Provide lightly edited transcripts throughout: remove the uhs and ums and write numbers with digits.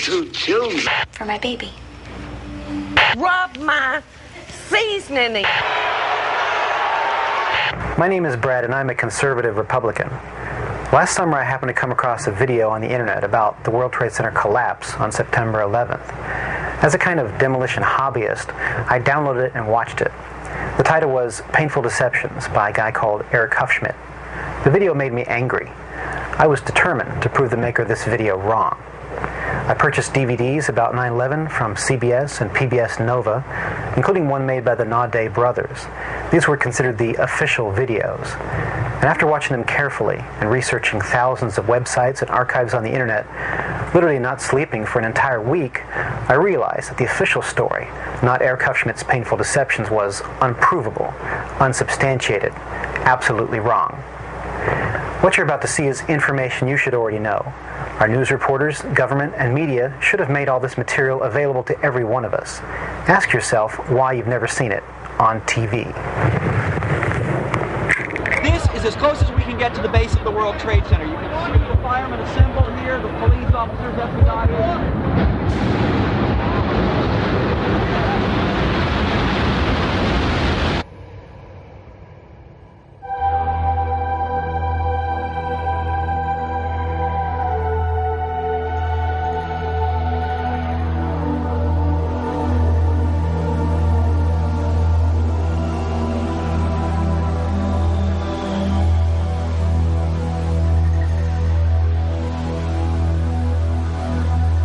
two children. For my baby. Rub my seasoning. My name is Brad, and I'm a conservative Republican. Last summer, I happened to come across a video on the internet about the World Trade Center collapse on September 11th. As a kind of demolition hobbyist, I downloaded it and watched it. The title was Painful Deceptions by a guy called Eric Hufschmidt. The video made me angry. I was determined to prove the maker of this video wrong. I purchased DVDs about 9/11 from CBS and PBS Nova, including one made by the Naudet brothers. These were considered the official videos. And after watching them carefully and researching thousands of websites and archives on the internet, literally not sleeping for an entire week, I realized that the official story, not Eric Hufschmidt's Painful Deceptions, was unprovable, unsubstantiated, absolutely wrong. What you're about to see is information you should already know. Our news reporters, government, and media should have made all this material available to every one of us. Ask yourself why you've never seen it on TV. This is as close as we can get to the base of the World Trade Center. You can see the firemen assembled here, the police officers, FBI.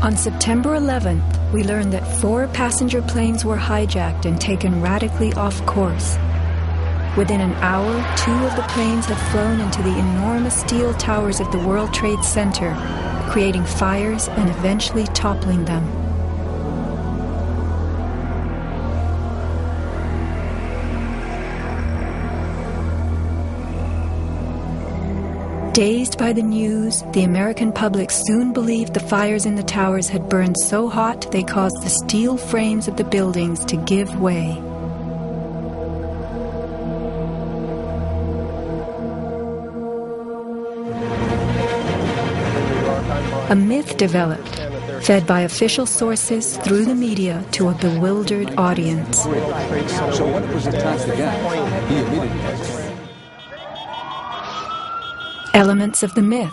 On September 11th, we learned that 4 passenger planes were hijacked and taken radically off course. Within an hour, 2 of the planes had flown into the enormous steel towers of the World Trade Center, creating fires and eventually toppling them. Dazed by the news, the American public soon believed the fires in the towers had burned so hot they caused the steel frames of the buildings to give way. A myth developed, fed by official sources through the media to a bewildered audience. So what was attacked again? He immediately... Elements of the myth.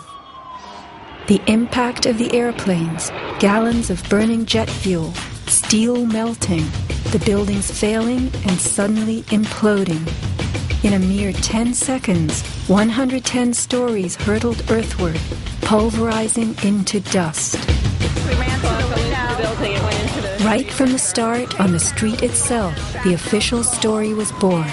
The impact of the airplanes, gallons of burning jet fuel, steel melting, the buildings failing and suddenly imploding. In a mere 10 seconds, 110 stories hurtled earthward, pulverizing into dust. Right from the start, on the street itself, the official story was born.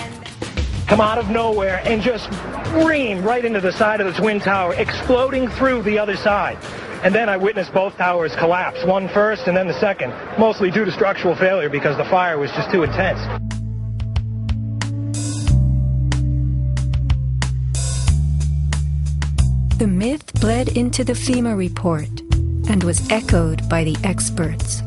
Come out of nowhere and just scream right into the side of the Twin Tower, exploding through the other side. And then I witnessed both towers collapse, one first and then the second, mostly due to structural failure because the fire was just too intense. The myth bled into the FEMA report and was echoed by the experts.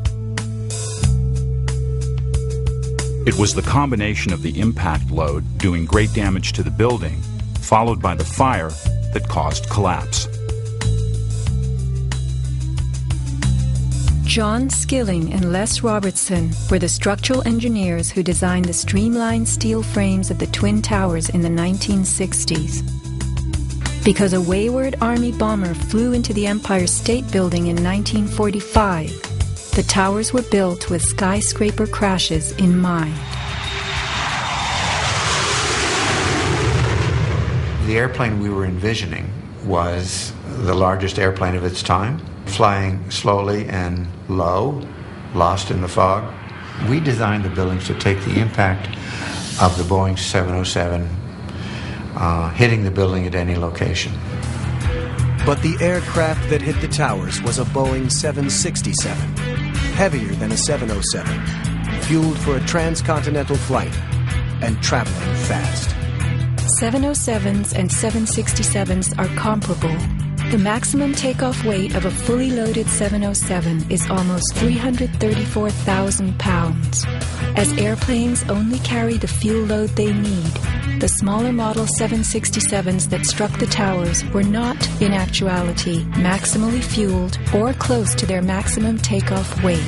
It was the combination of the impact load doing great damage to the building, followed by the fire, that caused collapse. John Skilling and Les Robertson were the structural engineers who designed the streamlined steel frames of the Twin Towers in the 1960s. Because a wayward Army bomber flew into the Empire State Building in 1945, the towers were built with skyscraper crashes in mind. The airplane we were envisioning was the largest airplane of its time, flying slowly and low, lost in the fog. We designed the buildings to take the impact of the Boeing 707 hitting the building at any location. But the aircraft that hit the towers was a Boeing 767, heavier than a 707, fueled for a transcontinental flight and traveling fast. 707s and 767s are comparable. The maximum takeoff weight of a fully loaded 707 is almost 334,000 pounds. As airplanes only carry the fuel load they need, the smaller model 767s that struck the towers were not, in actuality, maximally fueled or close to their maximum takeoff weight.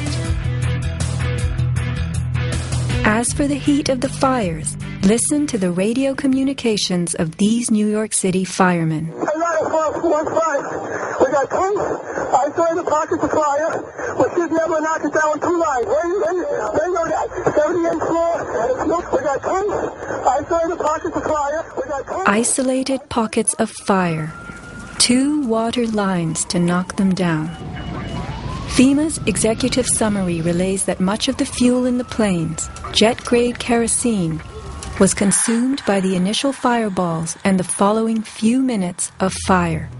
As for the heat of the fires, listen to the radio communications of these New York City firemen. One fire. We got two. I saw the pockets of fire. We should be able to knock it down with two lines. Where you know that? 78th floor. We got two. I saw the pockets of fire. We got two. Isolated pockets of fire. 2 water lines to knock them down. FEMA's executive summary relays that much of the fuel in the planes, jet-grade kerosene, was consumed by the initial fireballs and the following few minutes of fire.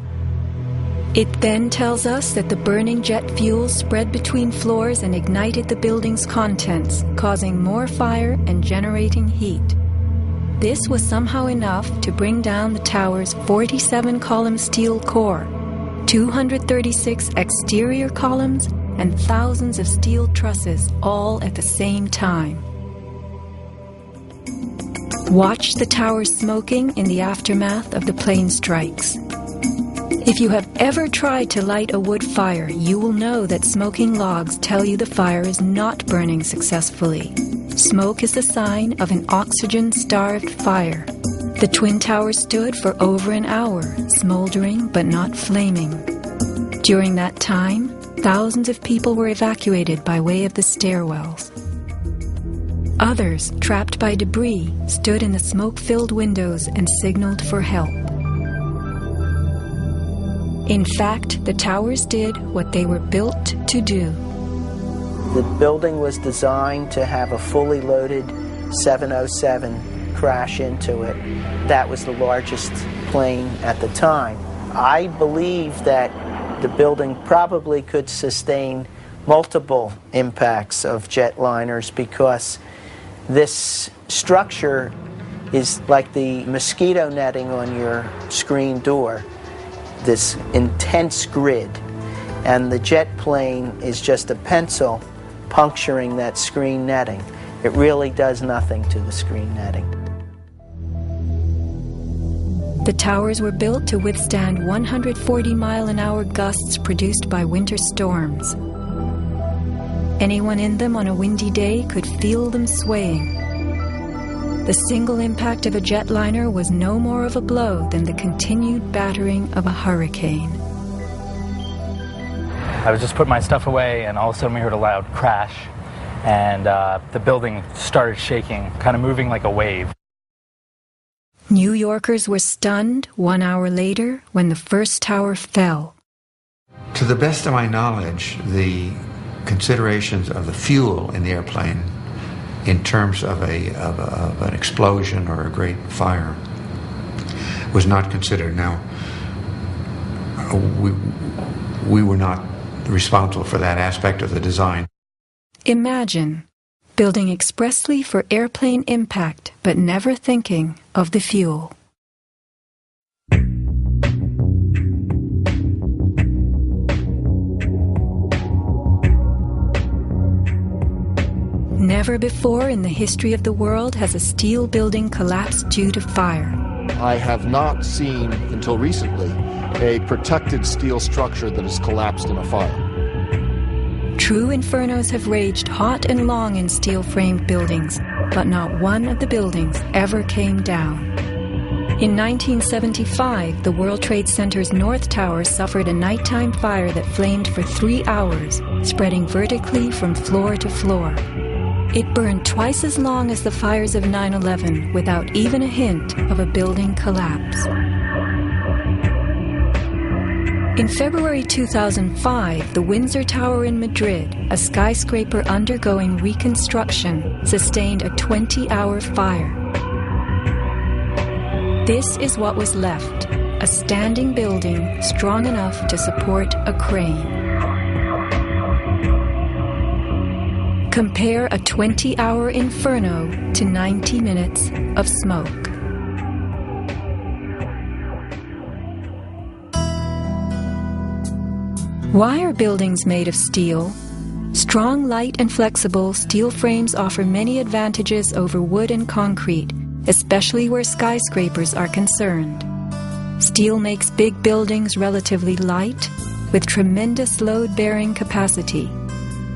It then tells us that the burning jet fuel spread between floors and ignited the building's contents, causing more fire and generating heat. This was somehow enough to bring down the tower's 47-column steel core, 236 exterior columns, and thousands of steel trusses all at the same time. Watch the towers smoking in the aftermath of the plane strikes. If you have ever tried to light a wood fire, you will know that smoking logs tell you the fire is not burning successfully. Smoke is the sign of an oxygen-starved fire. The Twin Towers stood for over an hour, smoldering but not flaming. During that time, thousands of people were evacuated by way of the stairwells. Others, trapped by debris, stood in the smoke-filled windows and signaled for help. In fact, the towers did what they were built to do. The building was designed to have a fully loaded 707 crash into it. That was the largest plane at the time. I believe that the building probably could sustain multiple impacts of jetliners because this structure is like the mosquito netting on your screen door, this intense grid, and the jet plane is just a pencil puncturing that screen netting. It really does nothing to the screen netting. The towers were built to withstand 140-mile-an-hour gusts produced by winter storms. Anyone in them on a windy day could feel them swaying. The single impact of a jetliner was no more of a blow than the continued battering of a hurricane. I was just putting my stuff away, and all of a sudden we heard a loud crash, and the building started shaking, kind of moving like a wave. New Yorkers were stunned 1 hour later when the first tower fell. To the best of my knowledge, the considerations of the fuel in the airplane in terms of an explosion or a great fire was not considered. Now, we were not responsible for that aspect of the design. Imagine building expressly for airplane impact, but never thinking of the fuel. Never before in the history of the world has a steel building collapsed due to fire. I have not seen, until recently, a protected steel structure that has collapsed in a fire. True infernos have raged hot and long in steel-framed buildings, but not one of the buildings ever came down. In 1975, the World Trade Center's North Tower suffered a nighttime fire that flamed for 3 hours, spreading vertically from floor to floor. It burned twice as long as the fires of 9/11 without even a hint of a building collapse. In February 2005, the Windsor Tower in Madrid, a skyscraper undergoing reconstruction, sustained a 20-hour fire. This is what was left, a standing building strong enough to support a crane. Compare a 20-hour inferno to 90 minutes of smoke. Why are buildings made of steel? Strong, light, and flexible steel frames offer many advantages over wood and concrete, especially where skyscrapers are concerned. Steel makes big buildings relatively light, with tremendous load-bearing capacity.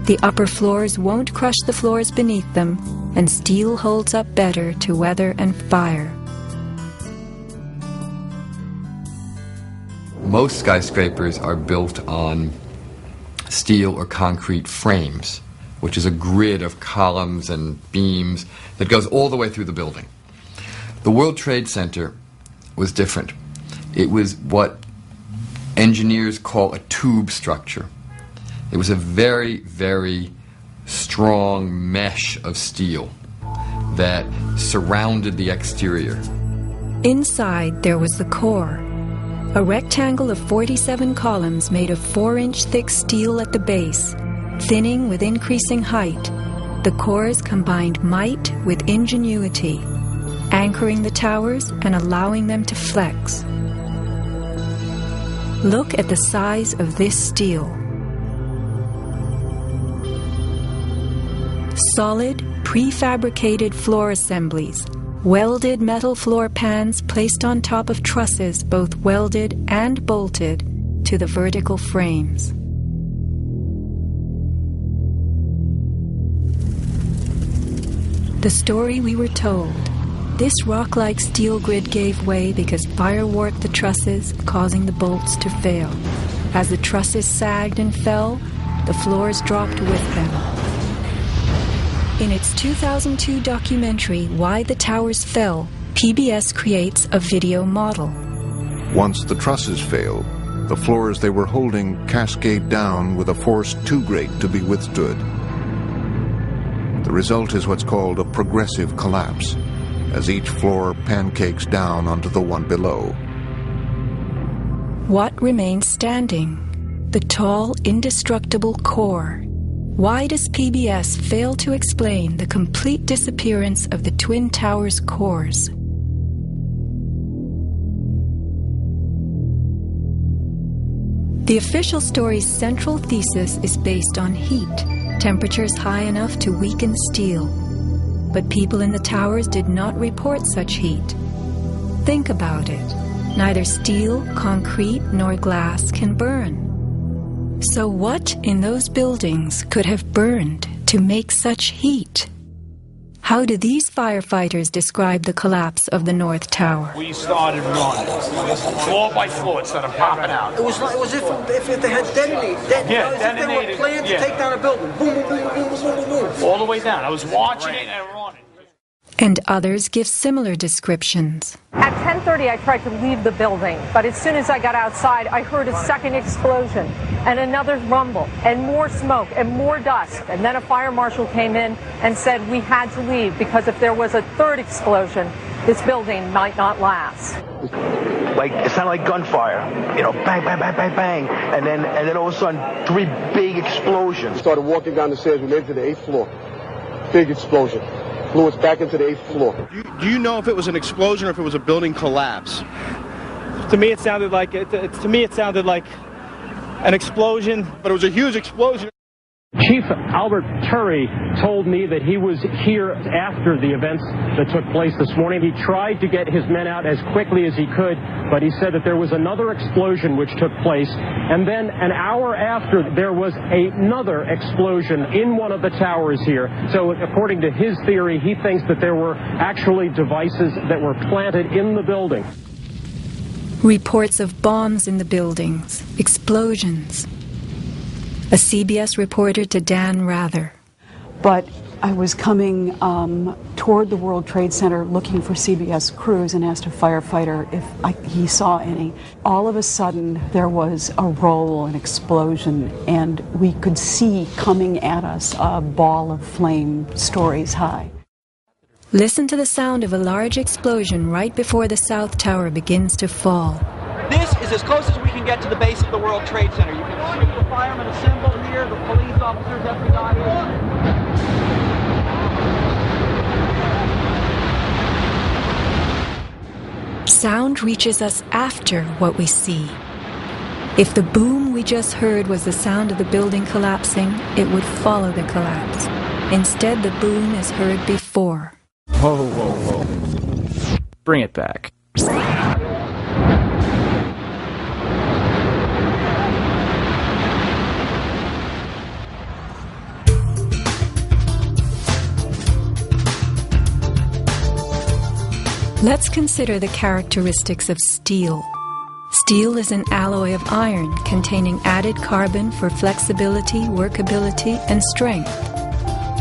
The upper floors won't crush the floors beneath them, and steel holds up better to weather and fire. Most skyscrapers are built on steel or concrete frames, which is a grid of columns and beams that goes all the way through the building. The World Trade Center was different. It was what engineers call a tube structure. It was a very, very strong mesh of steel that surrounded the exterior. Inside there was the core, a rectangle of 47 columns made of 4-inch thick steel at the base, thinning with increasing height. The cores combined might with ingenuity, anchoring the towers and allowing them to flex. Look at the size of this steel. Solid, prefabricated floor assemblies, welded metal floor pans placed on top of trusses both welded and bolted to the vertical frames. The story we were told. This rock-like steel grid gave way because fire warped the trusses, causing the bolts to fail. As the trusses sagged and fell, the floors dropped with them. In its 2002 documentary, Why the Towers Fell, PBS creates a video model. Once the trusses fail, the floors they were holding cascade down with a force too great to be withstood. The result is what's called a progressive collapse, as each floor pancakes down onto the one below. What remains standing? The tall, indestructible core. Why does PBS fail to explain the complete disappearance of the Twin Towers cores? The official story's central thesis is based on heat, temperatures high enough to weaken steel. But people in the towers did not report such heat. Think about it. Neither steel, concrete, nor glass can burn. So what in those buildings could have burned to make such heat? How do these firefighters describe the collapse of the North Tower? We started running, floor by floor, instead of popping out. It was if they had detonated. If they were planned to take down a building. Boom, boom, boom, boom, boom, boom, boom. All the way down. I was watching it and running. And others give similar descriptions. At 10:30, I tried to leave the building, but as soon as I got outside, I heard a second explosion and another rumble and more smoke and more dust. And then a fire marshal came in and said we had to leave because if there was a third explosion, this building might not last. Like, it sounded like gunfire, you know, bang, bang, bang, bang, bang, and then all of a sudden, 3 big explosions. We started walking down the stairs. We made it to the 8th floor. Big explosion. Blew us back into the 8th floor. Do you know if it was an explosion or if it was a building collapse? To me, it sounded like an explosion, but it was a huge explosion. Chief Albert Turry told me that he was here after the events that took place this morning. He tried to get his men out as quickly as he could, but he said that there was another explosion which took place, and then an hour after there was another explosion in one of the towers here. So according to his theory, he thinks that there were actually devices that were planted in the building. Reports of bombs in the buildings, explosions. A CBS reporter to Dan Rather. But I was coming toward the World Trade Center looking for CBS crews and asked a firefighter if he saw any. All of a sudden, there was a roll, an explosion, and we could see coming at us a ball of flame stories high. Listen to the sound of a large explosion right before the South Tower begins to fall. This is as close as we can get to the base of the World Trade Center. You can see the firemen assembled here, the police officers, FBI here. Sound reaches us after what we see. If the boom we just heard was the sound of the building collapsing, it would follow the collapse. Instead, the boom is heard before. Whoa, whoa, whoa. Bring it back. Let's consider the characteristics of steel. Steel is an alloy of iron containing added carbon for flexibility, workability, and strength.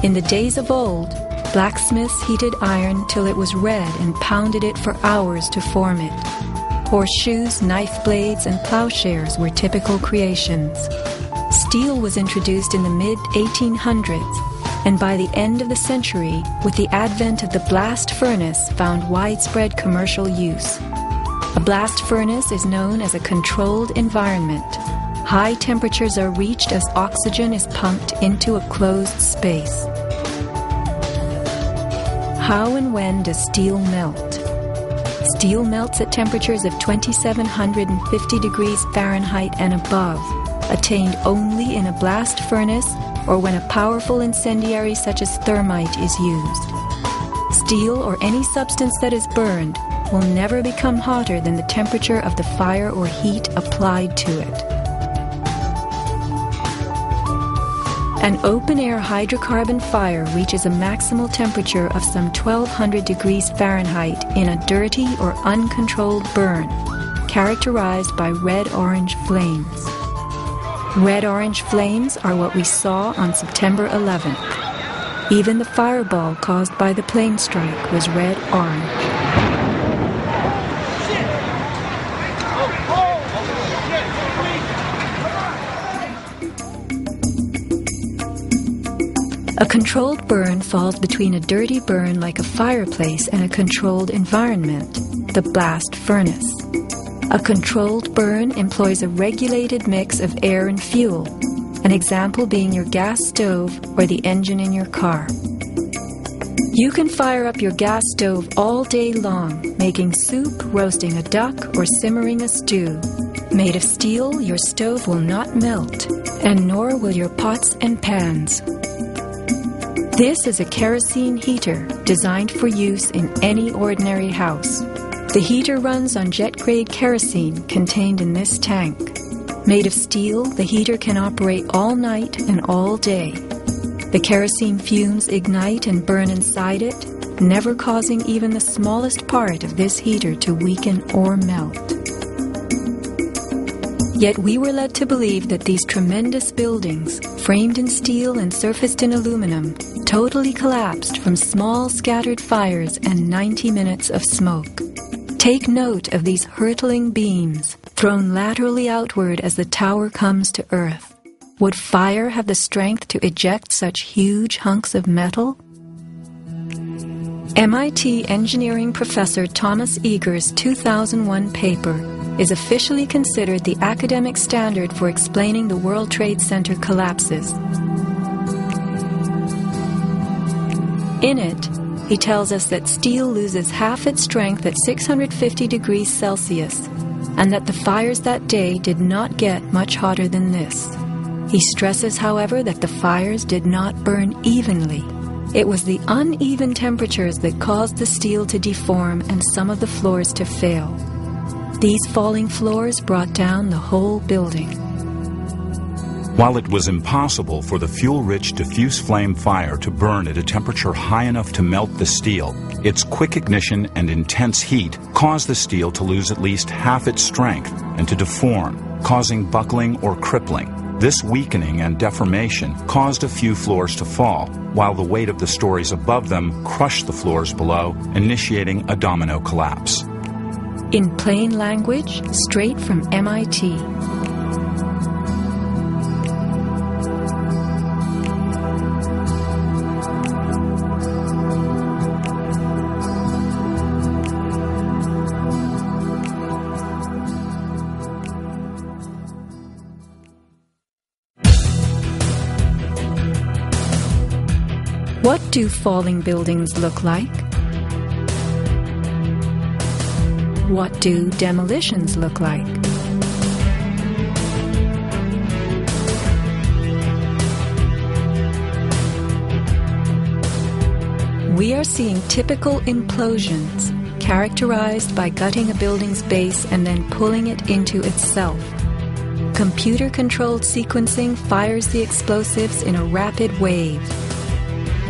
In the days of old, blacksmiths heated iron till it was red and pounded it for hours to form it. Horseshoes, knife blades, and plowshares were typical creations. Steel was introduced in the mid-1800s, and by the end of the century, with the advent of the blast furnace, found widespread commercial use. A blast furnace is known as a controlled environment. High temperatures are reached as oxygen is pumped into a closed space. How and when does steel melt? Steel melts at temperatures of 2750 degrees Fahrenheit and above, attained only in a blast furnace or when a powerful incendiary such as thermite is used. Steel or any substance that is burned will never become hotter than the temperature of the fire or heat applied to it. An open-air hydrocarbon fire reaches a maximal temperature of some 1200 degrees Fahrenheit in a dirty or uncontrolled burn, characterized by red-orange flames. Red-orange flames are what we saw on September 11th. Even the fireball caused by the plane strike was red-orange. A controlled burn falls between a dirty burn like a fireplace and a controlled environment, the blast furnace. A controlled burn employs a regulated mix of air and fuel, an example being your gas stove or the engine in your car. You can fire up your gas stove all day long, making soup, roasting a duck, or simmering a stew. Made of steel, your stove will not melt, and nor will your pots and pans. This is a kerosene heater designed for use in any ordinary house. The heater runs on jet-grade kerosene contained in this tank. Made of steel, the heater can operate all night and all day. The kerosene fumes ignite and burn inside it, never causing even the smallest part of this heater to weaken or melt. Yet we were led to believe that these tremendous buildings, framed in steel and surfaced in aluminum, totally collapsed from small scattered fires and 90 minutes of smoke. Take note of these hurtling beams, thrown laterally outward as the tower comes to earth. Would fire have the strength to eject such huge hunks of metal? MIT engineering professor Thomas Eager's 2001 paper is officially considered the academic standard for explaining the World Trade Center collapses. In it, he tells us that steel loses half its strength at 650 degrees Celsius, and that the fires that day did not get much hotter than this. He stresses, however, that the fires did not burn evenly. It was the uneven temperatures that caused the steel to deform and some of the floors to fail. These falling floors brought down the whole building. While it was impossible for the fuel-rich diffuse flame fire to burn at a temperature high enough to melt the steel, its quick ignition and intense heat caused the steel to lose at least half its strength and to deform, causing buckling or crippling. This weakening and deformation caused a few floors to fall, while the weight of the stories above them crushed the floors below, initiating a domino collapse. In plain language, straight from MIT. What do falling buildings look like? What do demolitions look like? We are seeing typical implosions, characterized by gutting a building's base and then pulling it into itself. Computer-controlled sequencing fires the explosives in a rapid wave.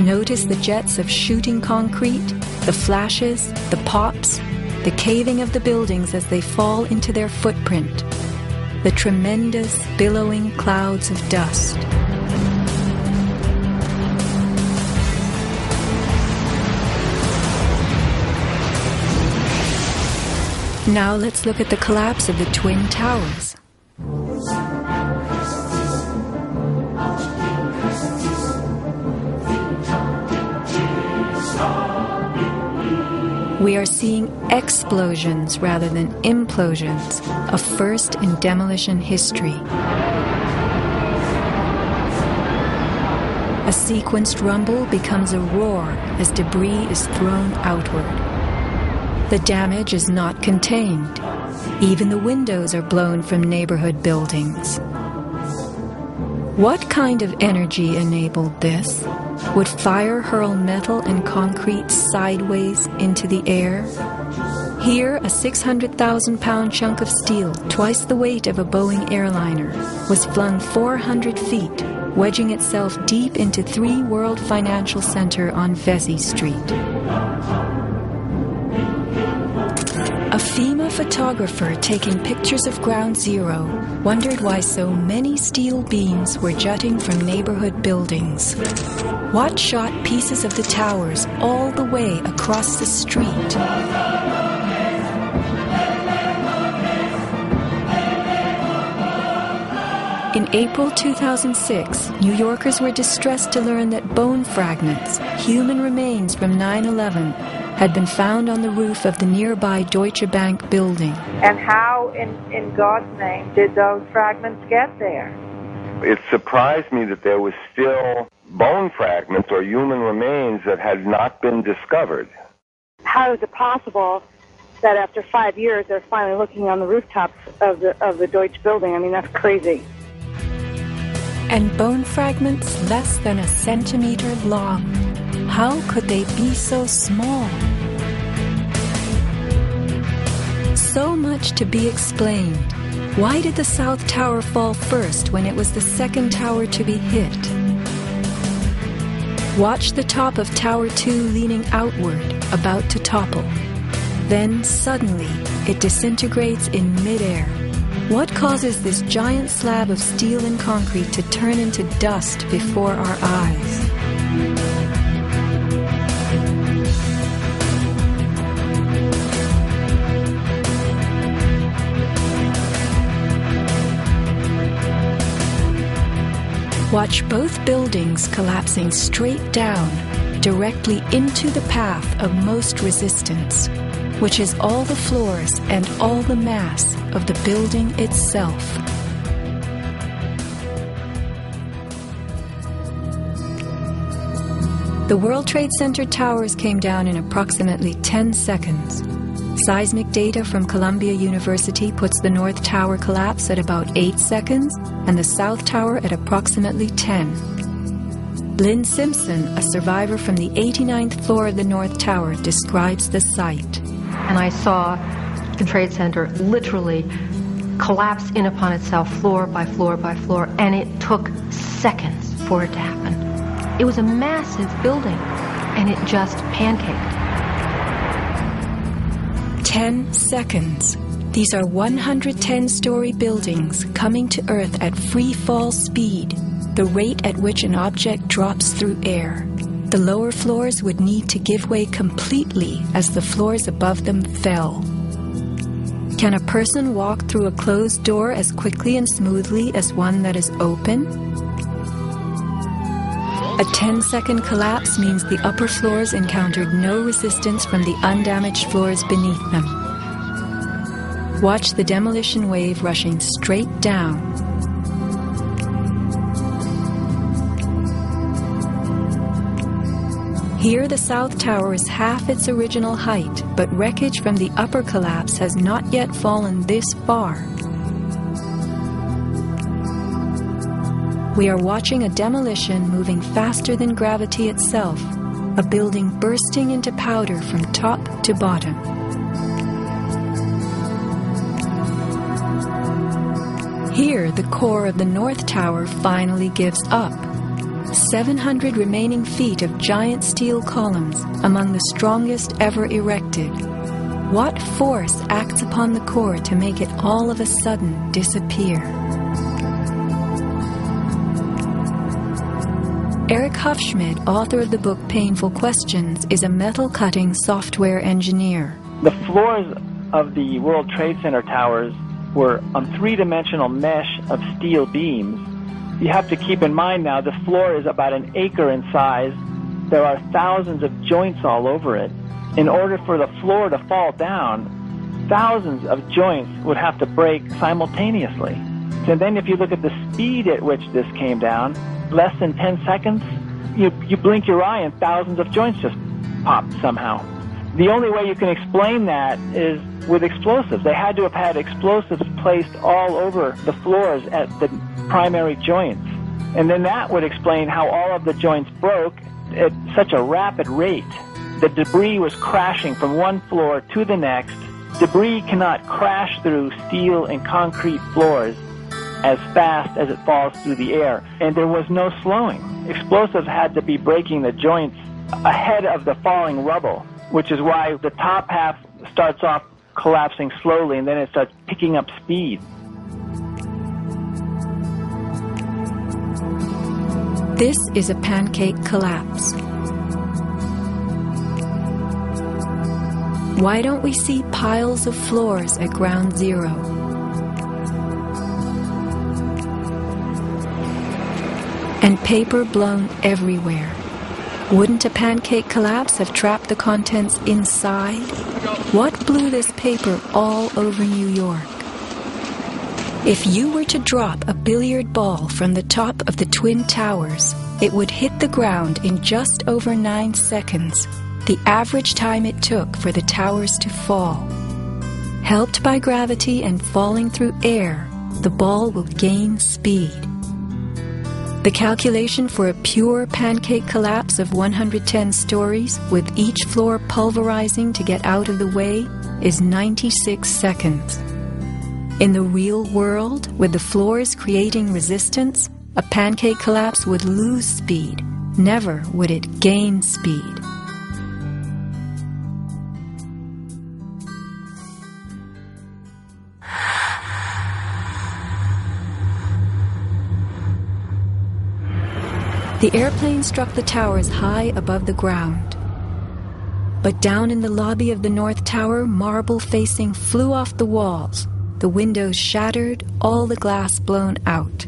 Notice the jets of shooting concrete, the flashes, the pops, the caving of the buildings as they fall into their footprint, the tremendous, billowing clouds of dust. Now let's look at the collapse of the Twin Towers. We are seeing explosions rather than implosions, a first in demolition history. A sequenced rumble becomes a roar as debris is thrown outward. The damage is not contained. Even the windows are blown from neighborhood buildings. What kind of energy enabled this? Would fire hurl metal and concrete sideways into the air? Here, a 600,000-pound chunk of steel, twice the weight of a Boeing airliner, was flung 400 feet, wedging itself deep into 3 World Financial Center on Vesey Street. A FEMA photographer taking pictures of Ground Zero wondered why so many steel beams were jutting from neighborhood buildings. What shot pieces of the towers all the way across the street? In April 2006, New Yorkers were distressed to learn that bone fragments, human remains from 9/11, had been found on the roof of the nearby Deutsche Bank building. And how, in God's name, did those fragments get there? It surprised me that there was still bone fragments or human remains that had not been discovered. How is it possible that after 5 years they're finally looking on the rooftops of the Deutsche building? I mean, that's crazy. And bone fragments less than a centimeter long. How could they be so small? So much to be explained. Why did the South Tower fall first when it was the second tower to be hit? Watch the top of Tower 2 leaning outward, about to topple. Then suddenly, it disintegrates in midair. What causes this giant slab of steel and concrete to turn into dust before our eyes? Watch both buildings collapsing straight down, directly into the path of most resistance, which is all the floors and all the mass of the building itself. The World Trade Center towers came down in approximately 10 seconds. Seismic data from Columbia University puts the North Tower collapse at about 8 seconds and the South Tower at approximately 10. Lynn Simpson, a survivor from the 89th floor of the North Tower, describes the site. And I saw the Trade Center literally collapse in upon itself floor by floor by floor, and it took seconds for it to happen. It was a massive building, and it just pancaked. 10 seconds. These are 110-story buildings coming to Earth at free fall speed, the rate at which an object drops through air. The lower floors would need to give way completely as the floors above them fell. Can a person walk through a closed door as quickly and smoothly as one that is open? A 10-second collapse means the upper floors encountered no resistance from the undamaged floors beneath them. Watch the demolition wave rushing straight down. Here the South Tower is half its original height, but wreckage from the upper collapse has not yet fallen this far. We are watching a demolition moving faster than gravity itself, a building bursting into powder from top to bottom. Here, the core of the North Tower finally gives up. 700 remaining feet of giant steel columns, among the strongest ever erected. What force acts upon the core to make it all of a sudden disappear? Eric Hufschmidt, author of the book Painful Questions, is a metal-cutting software engineer. The floors of the World Trade Center towers were on three-dimensional mesh of steel beams. You have to keep in mind now the floor is about an acre in size. There are thousands of joints all over it. In order for the floor to fall down, thousands of joints would have to break simultaneously. And then if you look at the speed at which this came down, less than 10 seconds, you blink your eye and thousands of joints just pop somehow. The only way you can explain that is with explosives. They had to have had explosives placed all over the floors at the primary joints. And then that would explain how all of the joints broke at such a rapid rate. The debris was crashing from one floor to the next. Debris cannot crash through steel and concrete floors as fast as it falls through the air. And there was no slowing. Explosives had to be breaking the joints ahead of the falling rubble, which is why the top half starts off collapsing slowly and then it starts picking up speed. This is a pancake collapse. Why don't we see piles of floors at ground zero? And paper blown everywhere. Wouldn't a pancake collapse have trapped the contents inside? What blew this paper all over New York? If you were to drop a billiard ball from the top of the Twin Towers, it would hit the ground in just over 9 seconds, the average time it took for the towers to fall. Helped by gravity and falling through air, the ball will gain speed. The calculation for a pure pancake collapse of 110 stories, with each floor pulverizing to get out of the way, is 96 seconds. In the real world, with the floors creating resistance, a pancake collapse would lose speed. Never would it gain speed. The airplane struck the towers high above the ground. But down in the lobby of the North Tower, marble facing flew off the walls. The windows shattered, all the glass blown out.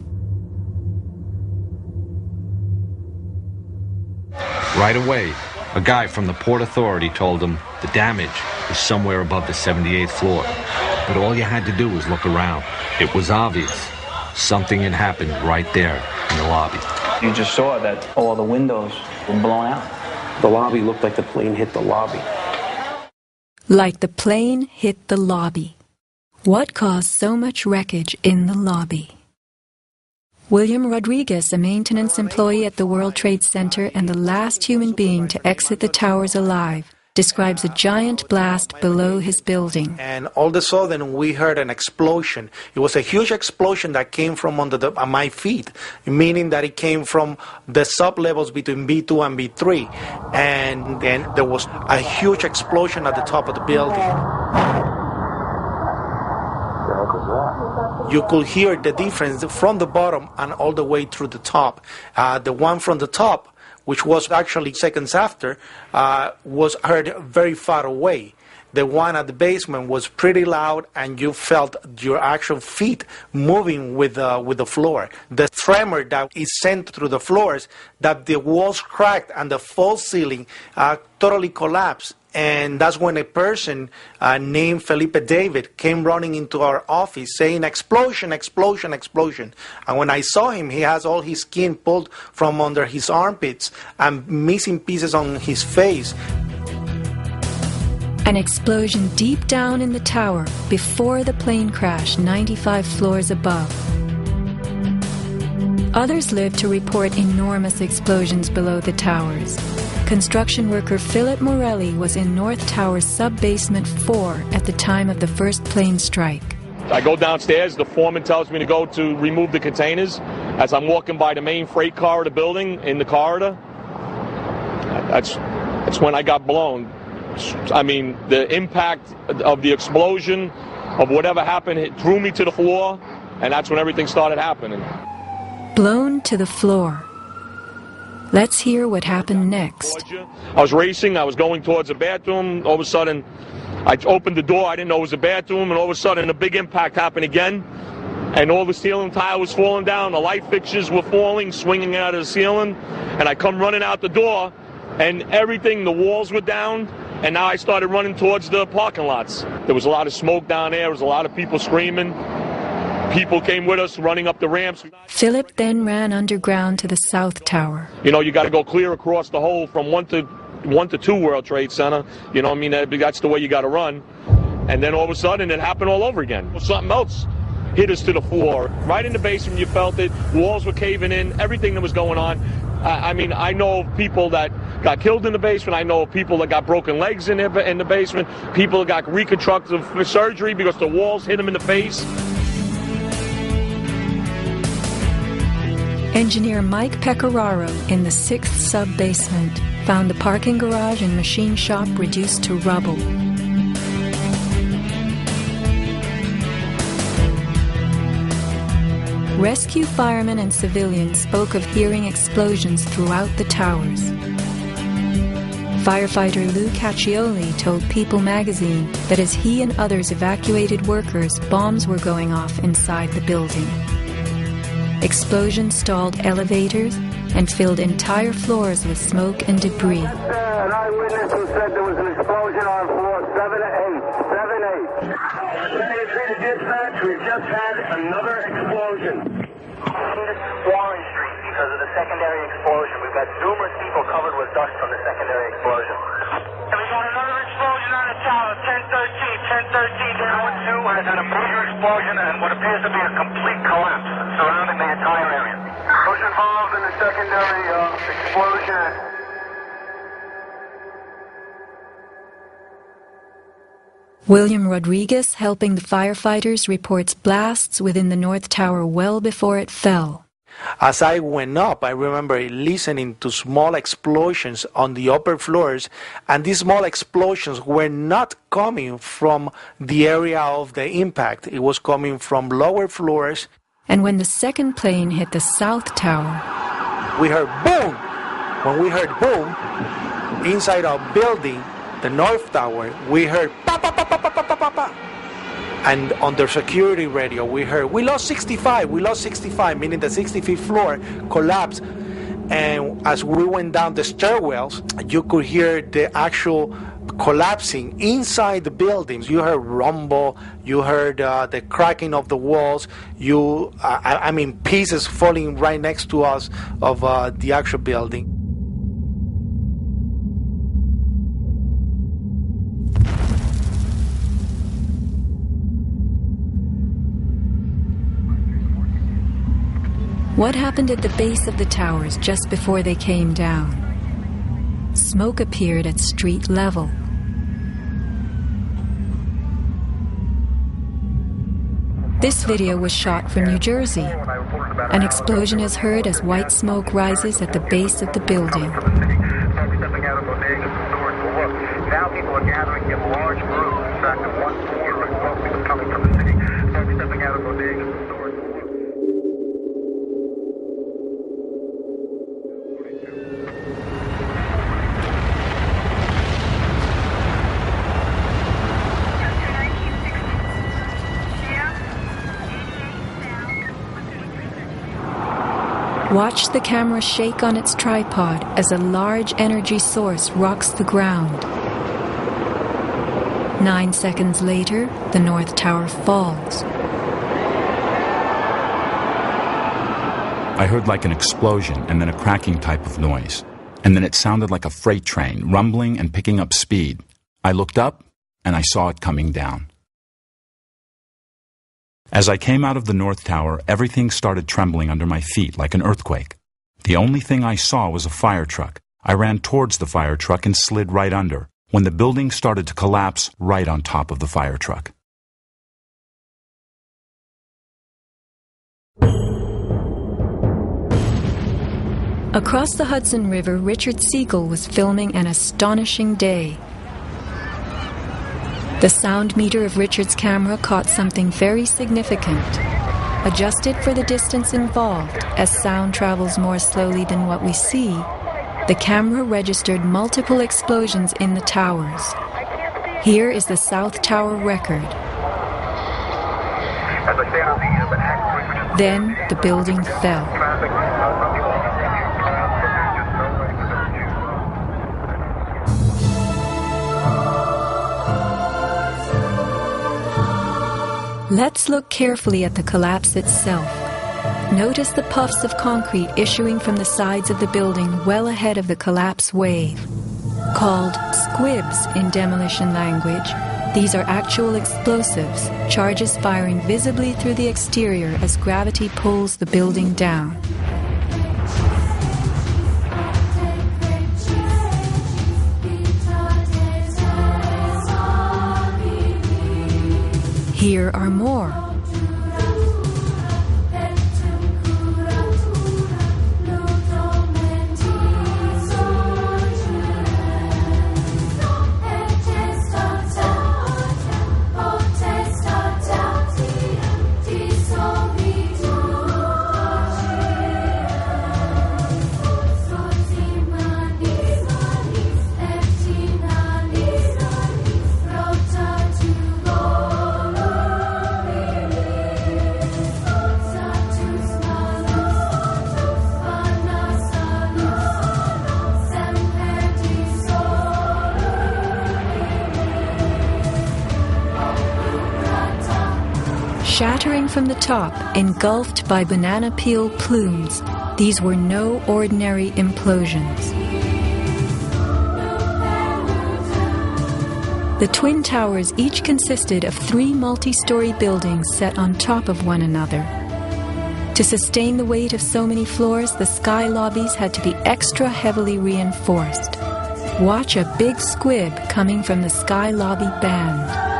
Right away, a guy from the Port Authority told him the damage was somewhere above the 78th floor. But all you had to do was look around. It was obvious. Something had happened right there in the lobby. You just saw that all the windows were blown out. The lobby looked like the plane hit the lobby. Like the plane hit the lobby. What caused so much wreckage in the lobby? William Rodriguez, a maintenance employee at the World Trade Center and the last human being to exit the towers alive, describes a giant blast below his building. And all of a sudden we heard an explosion. It was a huge explosion that came from under my feet, meaning that it came from the sub-levels between B2 and B3. And then there was a huge explosion at the top of the building. You could hear the difference from the bottom and all the way through the top. The one from the top, which was actually seconds after, was heard very far away. The one at the basement was pretty loud, and you felt your actual feet moving with the floor. The tremor that is sent through the floors, that the walls cracked and the false ceiling totally collapsed. And that's when a person named Felipe David came running into our office saying, "Explosion, explosion, explosion." And when I saw him, he has all his skin pulled from under his armpits and missing pieces on his face. An explosion deep down in the tower before the plane crashed 95 floors above. Others lived to report enormous explosions below the towers. construction worker Philip Morelli was in North Tower's sub-basement 4 at the time of the first plane strike. I go downstairs, the foreman tells me to go to remove the containers. As I'm walking by the main freight car of the building, in the corridor, that's when I got blown. I mean, the impact of the explosion, of whatever happened, it threw me to the floor, and that's when everything started happening. Blown to the floor. Let's hear what happened next. I was racing, I was going towards the bathroom. All of a sudden, I opened the door, I didn't know it was a bathroom, and all of a sudden a big impact happened again. And all the ceiling tile was falling down, the light fixtures were falling, swinging out of the ceiling. And I come running out the door, and everything, the walls were down. And now I started running towards the parking lots. There was a lot of smoke down there, there was a lot of people screaming. People came with us running up the ramps. Philip then ran underground to the South Tower. You know, you got to go clear across the whole from 1 to 2 World Trade Center. You know what I mean? That's the way you got to run. And then all of a sudden it happened all over again. Something else hit us to the floor. Right in the basement, you felt it. Walls were caving in, everything that was going on. I mean, I know of people that got killed in the basement. I know of people that got broken legs in the basement. People that got reconstructive surgery because the walls hit them in the face. Engineer Mike Pecoraro in the 6th sub-basement found the parking garage and machine shop reduced to rubble. Rescue firemen and civilians spoke of hearing explosions throughout the towers. Firefighter Lou Caccioli told People magazine that as he and others evacuated workers, bombs were going off inside the building. Explosions stalled elevators and filled entire floors with smoke and debris. An eyewitness who said there was an explosion on floor 7-8. Dispatch, we've just had another explosion. Warren Street because of the secondary explosion. We've got numerous people covered with dust from the secondary explosion. And we got another explosion on the tower, 1013. Tower 2 has had a major explosion and what appears to be a complete collapse surrounding the entire area. Who's involved in the secondary explosion? William Rodriguez, helping the firefighters, reports blasts within the North Tower well before it fell. As I went up, I remember listening to small explosions on the upper floors, and these small explosions were not coming from the area of the impact. It was coming from lower floors. And when the second plane hit the South Tower, we heard boom! When we heard boom, inside our building, the North Tower, we heard pa pa pa pa pa pa pa pa. And on the security radio, we heard, we lost 65, meaning the 65th floor collapsed. And as we went down the stairwells, you could hear the actual collapsing inside the buildings. You heard rumble, you heard the cracking of the walls, I mean, pieces falling right next to us of the actual building. What happened at the base of the towers just before they came down? Smoke appeared at street level. This video was shot from New Jersey. An explosion is heard as white smoke rises at the base of the building. Now people are gathering in large groups. In fact, at one point, smoke was coming from the city. Folks stepping out of bodegas and stores. Watch the camera shake on its tripod as a large energy source rocks the ground. 9 seconds later, the North Tower falls. I heard like an explosion and then a cracking type of noise. And then it sounded like a freight train, rumbling and picking up speed. I looked up and I saw it coming down. As I came out of the North Tower, everything started trembling under my feet like an earthquake. The only thing I saw was a fire truck. I ran towards the fire truck and slid right under, when the building started to collapse right on top of the fire truck. Across the Hudson River, Richard Siegel was filming an astonishing day. The sound meter of Richard's camera caught something very significant. Adjusted for the distance involved, as sound travels more slowly than what we see, the camera registered multiple explosions in the towers. Here is the South Tower record. Then the building fell. Let's look carefully at the collapse itself. Notice the puffs of concrete issuing from the sides of the building well ahead of the collapse wave. Called squibs in demolition language, these are actual explosives, charges firing visibly through the exterior as gravity pulls the building down. Here are more. Shattering from the top, engulfed by banana peel plumes, these were no ordinary implosions. The Twin Towers each consisted of 3 multi-story buildings set on top of one another. To sustain the weight of so many floors, the sky lobbies had to be extra heavily reinforced. Watch a big squib coming from the sky lobby band.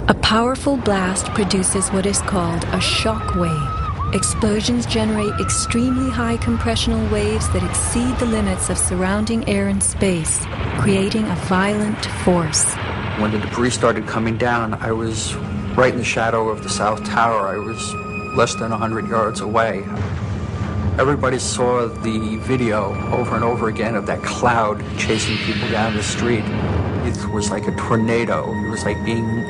A powerful blast produces what is called a shock wave. Explosions generate extremely high compressional waves that exceed the limits of surrounding air and space, creating a violent force. When the debris started coming down, I was right in the shadow of the South Tower. I was less than 100 yards away. Everybody saw the video over and over again of that cloud chasing people down the street. It was like a tornado. It was like being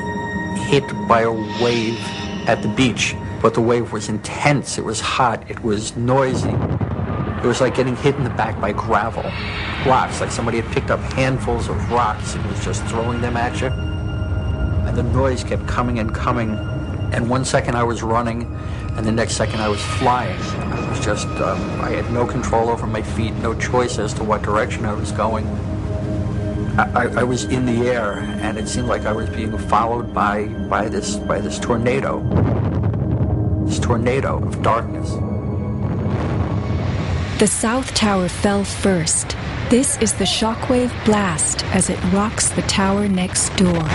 hit by a wave at the beach, but the wave was intense, it was hot, it was noisy. It was like getting hit in the back by gravel, rocks, like somebody had picked up handfuls of rocks and was just throwing them at you. And the noise kept coming and coming, and one second I was running, and the next second I was flying. I was just, I had no control over my feet, no choice as to what direction I was going. I was in the air, and it seemed like I was being followed by this tornado of darkness. The South Tower fell first. This is the shockwave blast as it rocks the tower next door.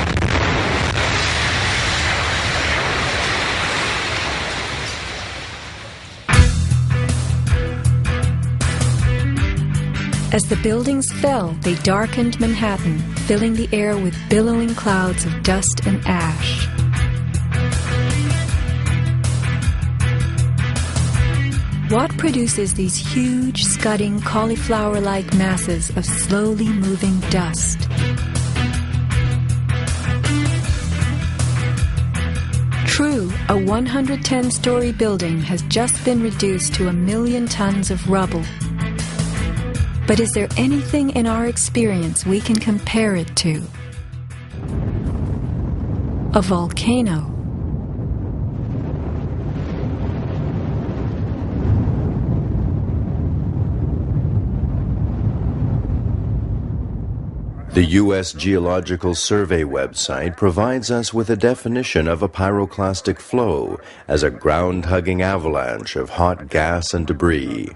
As the buildings fell, they darkened Manhattan, filling the air with billowing clouds of dust and ash. What produces these huge, scudding, cauliflower-like masses of slowly moving dust? True, a 110-story building has just been reduced to 1 million tons of rubble. But is there anything in our experience we can compare it to? A volcano. The U.S. Geological Survey website provides us with a definition of a pyroclastic flow as a ground-hugging avalanche of hot gas and debris.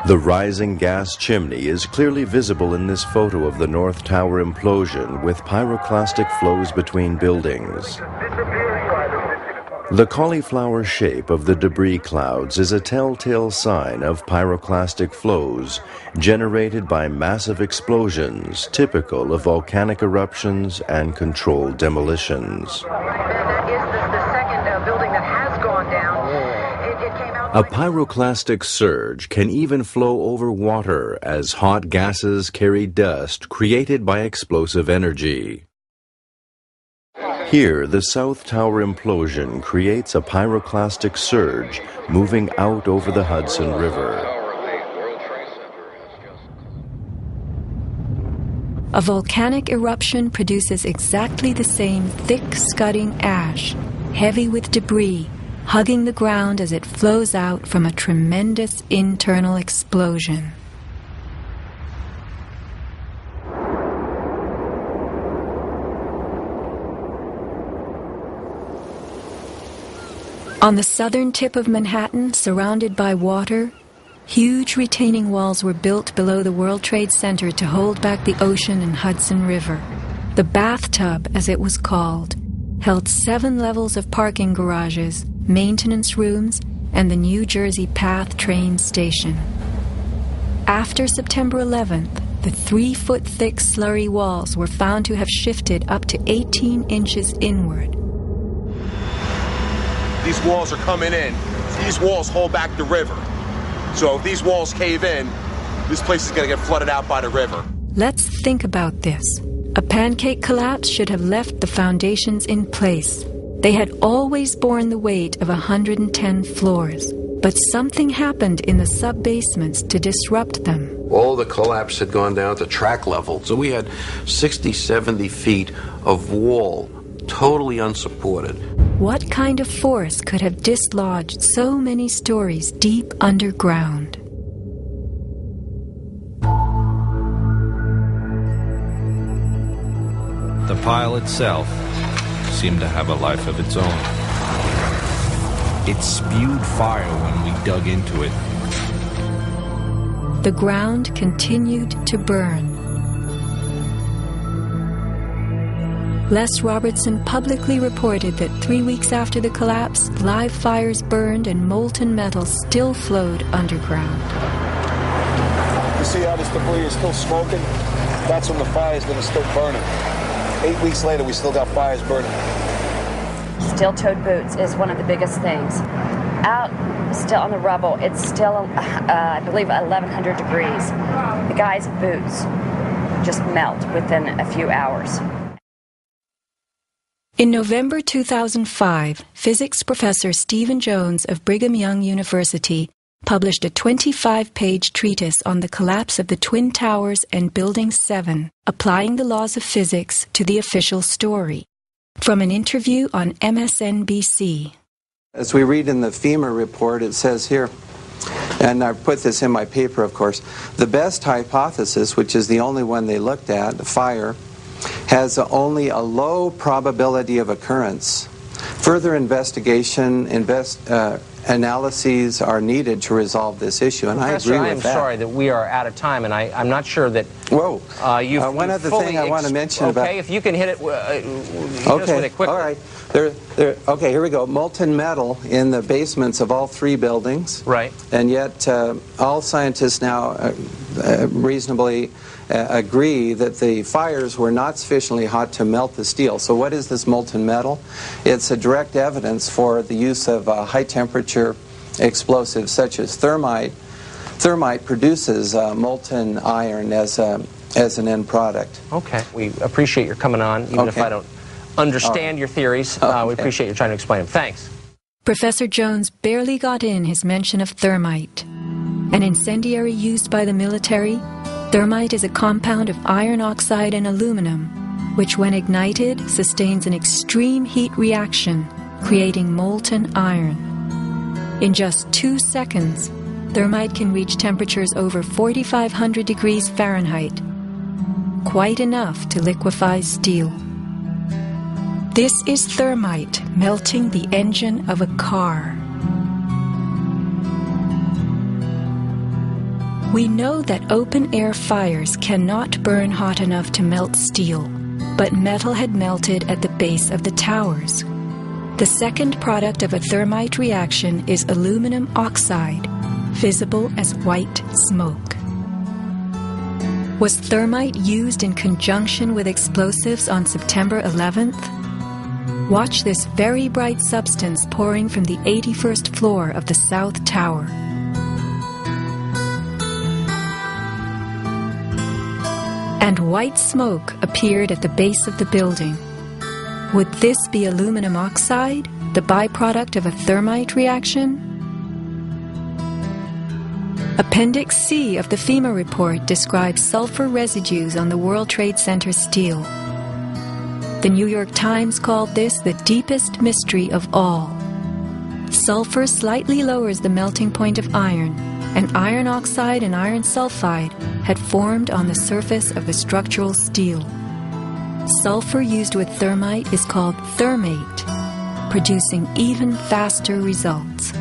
The rising gas chimney is clearly visible in this photo of the North Tower implosion with pyroclastic flows between buildings. The cauliflower shape of the debris clouds is a telltale sign of pyroclastic flows generated by massive explosions typical of volcanic eruptions and controlled demolitions. A pyroclastic surge can even flow over water as hot gases carry dust created by explosive energy. Here, the South Tower implosion creates a pyroclastic surge moving out over the Hudson River. A volcanic eruption produces exactly the same thick, scudding ash, heavy with debris, hugging the ground as it flows out from a tremendous internal explosion. On the southern tip of Manhattan, surrounded by water, huge retaining walls were built below the World Trade Center to hold back the ocean and Hudson River. The bathtub, as it was called, held 7 levels of parking garages, maintenance rooms, and the New Jersey Path train station. After September 11th, the 3-foot-thick slurry walls were found to have shifted up to 18 inches inward. These walls are coming in. These walls hold back the river. So if these walls cave in, this place is going to get flooded out by the river. Let's think about this. A pancake collapse should have left the foundations in place. They had always borne the weight of 110 floors. But something happened in the sub-basements to disrupt them. All the collapse had gone down to track level. So we had 60, 70 feet of wall, totally unsupported. What kind of force could have dislodged so many stories deep underground? The pile itself seemed to have a life of its own. It spewed fire when we dug into it. The ground continued to burn. Les Robertson publicly reported that 3 weeks after the collapse, live fires burned and molten metal still flowed underground. You see how this debris is still smoking? That's when the fire's going to still burning. 8 weeks later, we still got fires burning. Steel-toed boots is one of the biggest things. Out, still on the rubble, it's still, I believe, 1,100 degrees. The guy's boots just melt within a few hours. In November 2005, physics professor Stephen Jones of Brigham Young University published a 25-page treatise on the collapse of the Twin Towers and Building 7, applying the laws of physics to the official story. From an interview on MSNBC. As we read in the FEMA report, it says here, and I put this in my paper, of course, the best hypothesis, which is the only one they looked at, the fire, has only a low probability of occurrence. Further investigation, analyses are needed to resolve this issue, and Professor, I agree with that. I'm sorry that we are out of time, and I'm not sure that... one other thing I want to mention about... Okay, if you can hit it, hit us with it quickly. All right. Okay, here we go. Molten metal in the basements of all 3 buildings. Right. And yet all scientists now reasonably agree that the fires were not sufficiently hot to melt the steel. So what is this molten metal? It's a direct evidence for the use of high-temperature explosives such as thermite. Thermite produces molten iron as an end product. Okay. We appreciate your coming on, even if I don't understand your theories. We appreciate you trying to explain them. Thanks. Professor Jones barely got in his mention of thermite. An incendiary used by the military, thermite is a compound of iron oxide and aluminum, which when ignited sustains an extreme heat reaction, creating molten iron. In just 2 seconds, thermite can reach temperatures over 4,500 degrees Fahrenheit. quite enough to liquefy steel. This is thermite melting the engine of a car. We know that open-air fires cannot burn hot enough to melt steel, but metal had melted at the base of the towers. The second product of a thermite reaction is aluminum oxide, visible as white smoke. Was thermite used in conjunction with explosives on September 11th? Watch this very bright substance pouring from the 81st floor of the South Tower. And white smoke appeared at the base of the building. Would this be aluminum oxide, the byproduct of a thermite reaction? Appendix C of the FEMA report describes sulfur residues on the World Trade Center steel. The New York Times called this the deepest mystery of all. Sulfur slightly lowers the melting point of iron, and iron oxide and iron sulfide had formed on the surface of the structural steel. Sulfur used with thermite is called thermate, producing even faster results.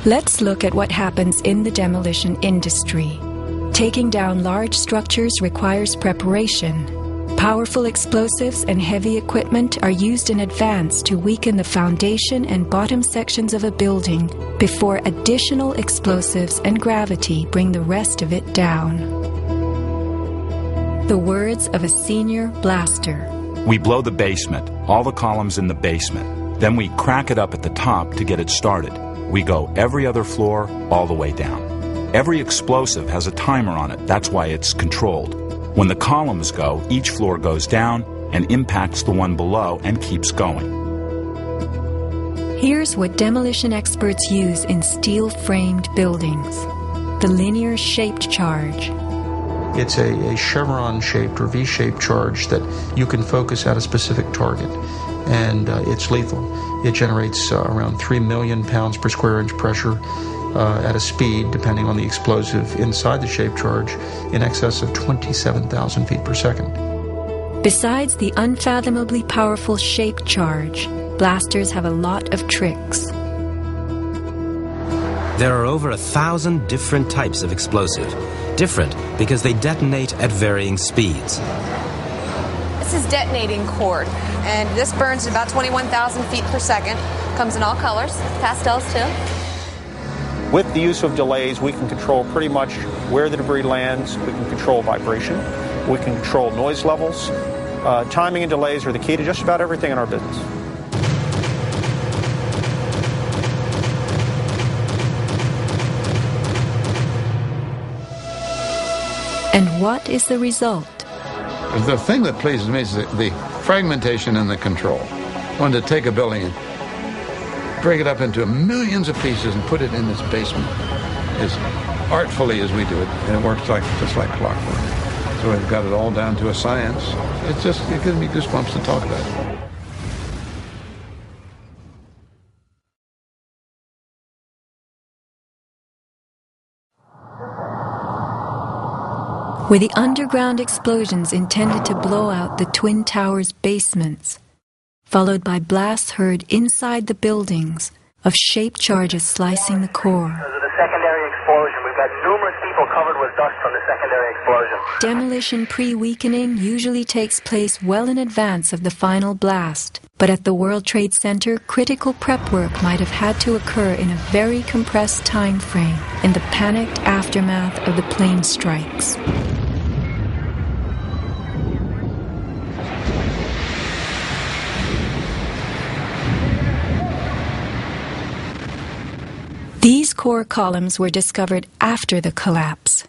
Let's look at what happens in the demolition industry. Taking down large structures requires preparation. Powerful explosives and heavy equipment are used in advance to weaken the foundation and bottom sections of a building before additional explosives and gravity bring the rest of it down. The words of a senior blaster. We blow the basement, all the columns in the basement. Then we crack it up at the top to get it started. We go every other floor, all the way down. Every explosive has a timer on it. That's why it's controlled. When the columns go, each floor goes down and impacts the one below and keeps going. Here's what demolition experts use in steel-framed buildings: the linear shaped charge. It's a chevron-shaped or V-shaped charge that you can focus at a specific target, and it's lethal. It generates around 3 million pounds per square inch pressure at a speed, depending on the explosive inside the shaped charge, in excess of 27,000 feet per second. Besides the unfathomably powerful shaped charge, blasters have a lot of tricks. There are over 1,000 different types of explosive. Different because they detonate at varying speeds. This is detonating cord, and this burns at about 21,000 feet per second. Comes in all colors, pastels too. With the use of delays, we can control pretty much where the debris lands. We can control vibration. We can control noise levels. Timing and delays are the key to just about everything in our business. And what is the result? The thing that pleases me is the fragmentation and the control. I wanted to take a building and break it up into millions of pieces and put it in this basement as artfully as we do it, and it works just like clockwork. So we've got it all down to a science. It gives me goosebumps to talk about it. Were the underground explosions intended to blow out the Twin Towers' basements, followed by blasts heard inside the buildings of shaped charges slicing the core? Because of the secondary explosion, we've got numerous people covered with dust from the secondary explosion. Demolition pre-weakening usually takes place well in advance of the final blast, but at the World Trade Center, critical prep work might have had to occur in a very compressed time frame in the panicked aftermath of the plane strikes. These core columns were discovered after the collapse.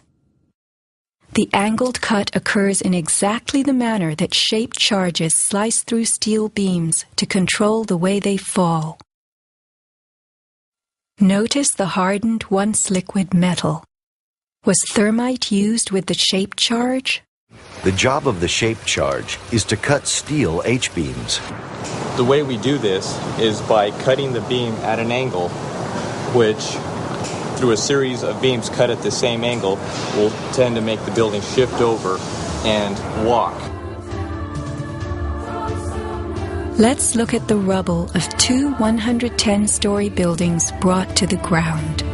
The angled cut occurs in exactly the manner that shaped charges slice through steel beams to control the way they fall. Notice the hardened once liquid metal. Was thermite used with the shape charge? The job of the shape charge is to cut steel H-beams. The way we do this is by cutting the beam at an angle, which, through a series of beams cut at the same angle, will tend to make the building shift over and walk. Let's look at the rubble of two 110-story buildings brought to the ground.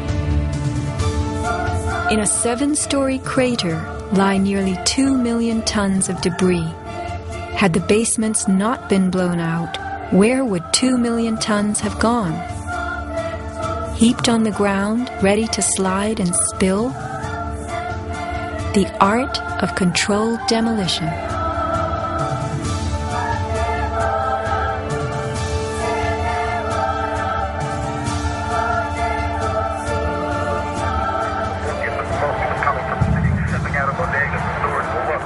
In a 7-story crater lie nearly 2 million tons of debris. Had the basements not been blown out, where would 2 million tons have gone? Heaped on the ground, ready to slide and spill? The art of controlled demolition.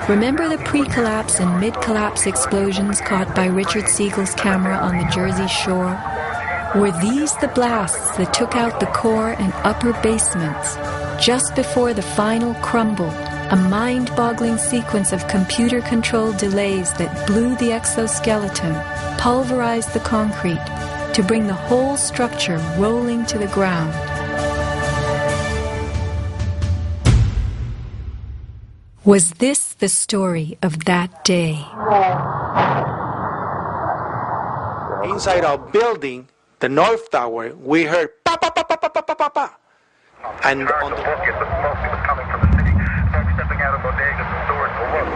Remember the pre-collapse and mid-collapse explosions caught by Richard Siegel's camera on the Jersey Shore? Were these the blasts that took out the core and upper basements? Just before the final crumble, a mind-boggling sequence of computer-controlled delays that blew the exoskeleton, pulverized the concrete, to bring the whole structure rolling to the ground. Was this the story of that day? Inside our building, the North Tower, we heard pa pa pa pa pa pa pa pa pa. And on the coming from the city, stepping out of bodegas and stores for work.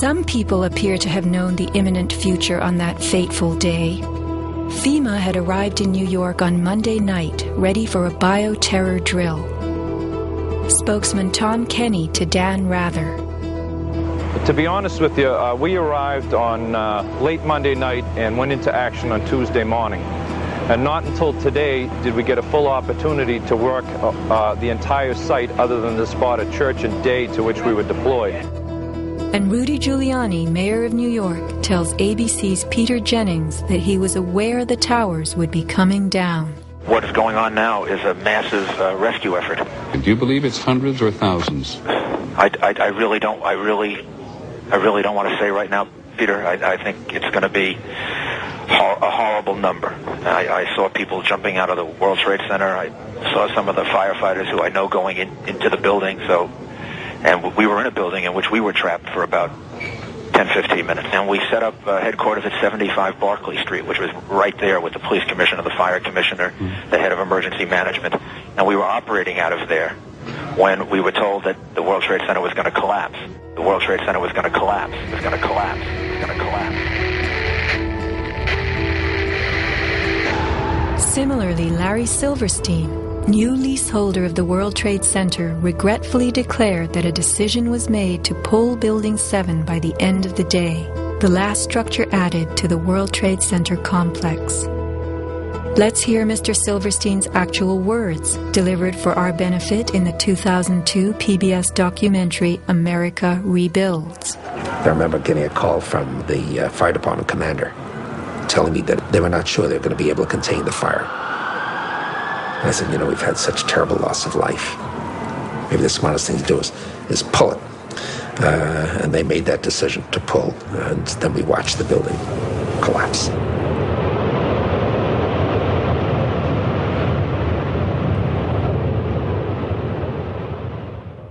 Some people appear to have known the imminent future on that fateful day. FEMA had arrived in New York on Monday night, ready for a bioterror drill. Spokesman Tom Kenny to Dan Rather. To be honest with you, we arrived on late Monday night and went into action on Tuesday morning. And not until today did we get a full opportunity to work the entire site other than the spot at Church and Day to which we were deployed. And Rudy Giuliani, mayor of New York, tells ABC's Peter Jennings that he was aware the towers would be coming down. What is going on now is a massive rescue effort. Do you believe it's hundreds or thousands? I really don't want to say right now, Peter. I think it's going to be a horrible number. I saw people jumping out of the World Trade Center. I saw some of the firefighters who I know going into the building. And we were in a building in which we were trapped for about 10-15 minutes. And we set up headquarters at 75 Barclay Street, which was right there with the police commissioner, the fire commissioner, the head of emergency management. And we were operating out of there when we were told that the World Trade Center was going to collapse. The World Trade Center was going to collapse. It was going to collapse. It was going to collapse. Similarly, Larry Silverstein, new leaseholder of the World Trade Center, regretfully declared that a decision was made to pull Building 7 by the end of the day, the last structure added to the World Trade Center complex. Let's hear Mr. Silverstein's actual words, delivered for our benefit in the 2002 PBS documentary America Rebuilds. I remember getting a call from the fire department commander telling me that they were not sure they were going to be able to contain the fire. And I said, we've had such terrible loss of life. Maybe the smartest thing to do is pull it. And they made that decision to pull. And then we watched the building collapse.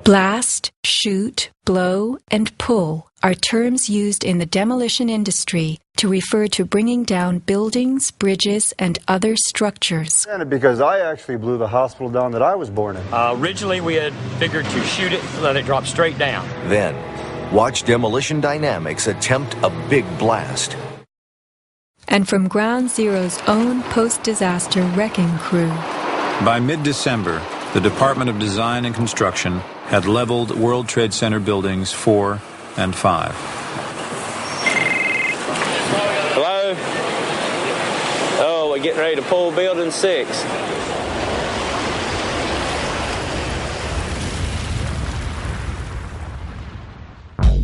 Blast, shoot, blow, and pull are terms used in the demolition industry to refer to bringing down buildings, bridges, and other structures. Because I actually blew the hospital down that I was born in. Originally, we had figured to shoot it and let it drop straight down. Then, watch Demolition Dynamics attempt a big blast. And from Ground Zero's own post-disaster wrecking crew. By mid-December, the Department of Design and Construction had leveled World Trade Center buildings 4 and 5. Hello? we're getting ready to pull Building 6.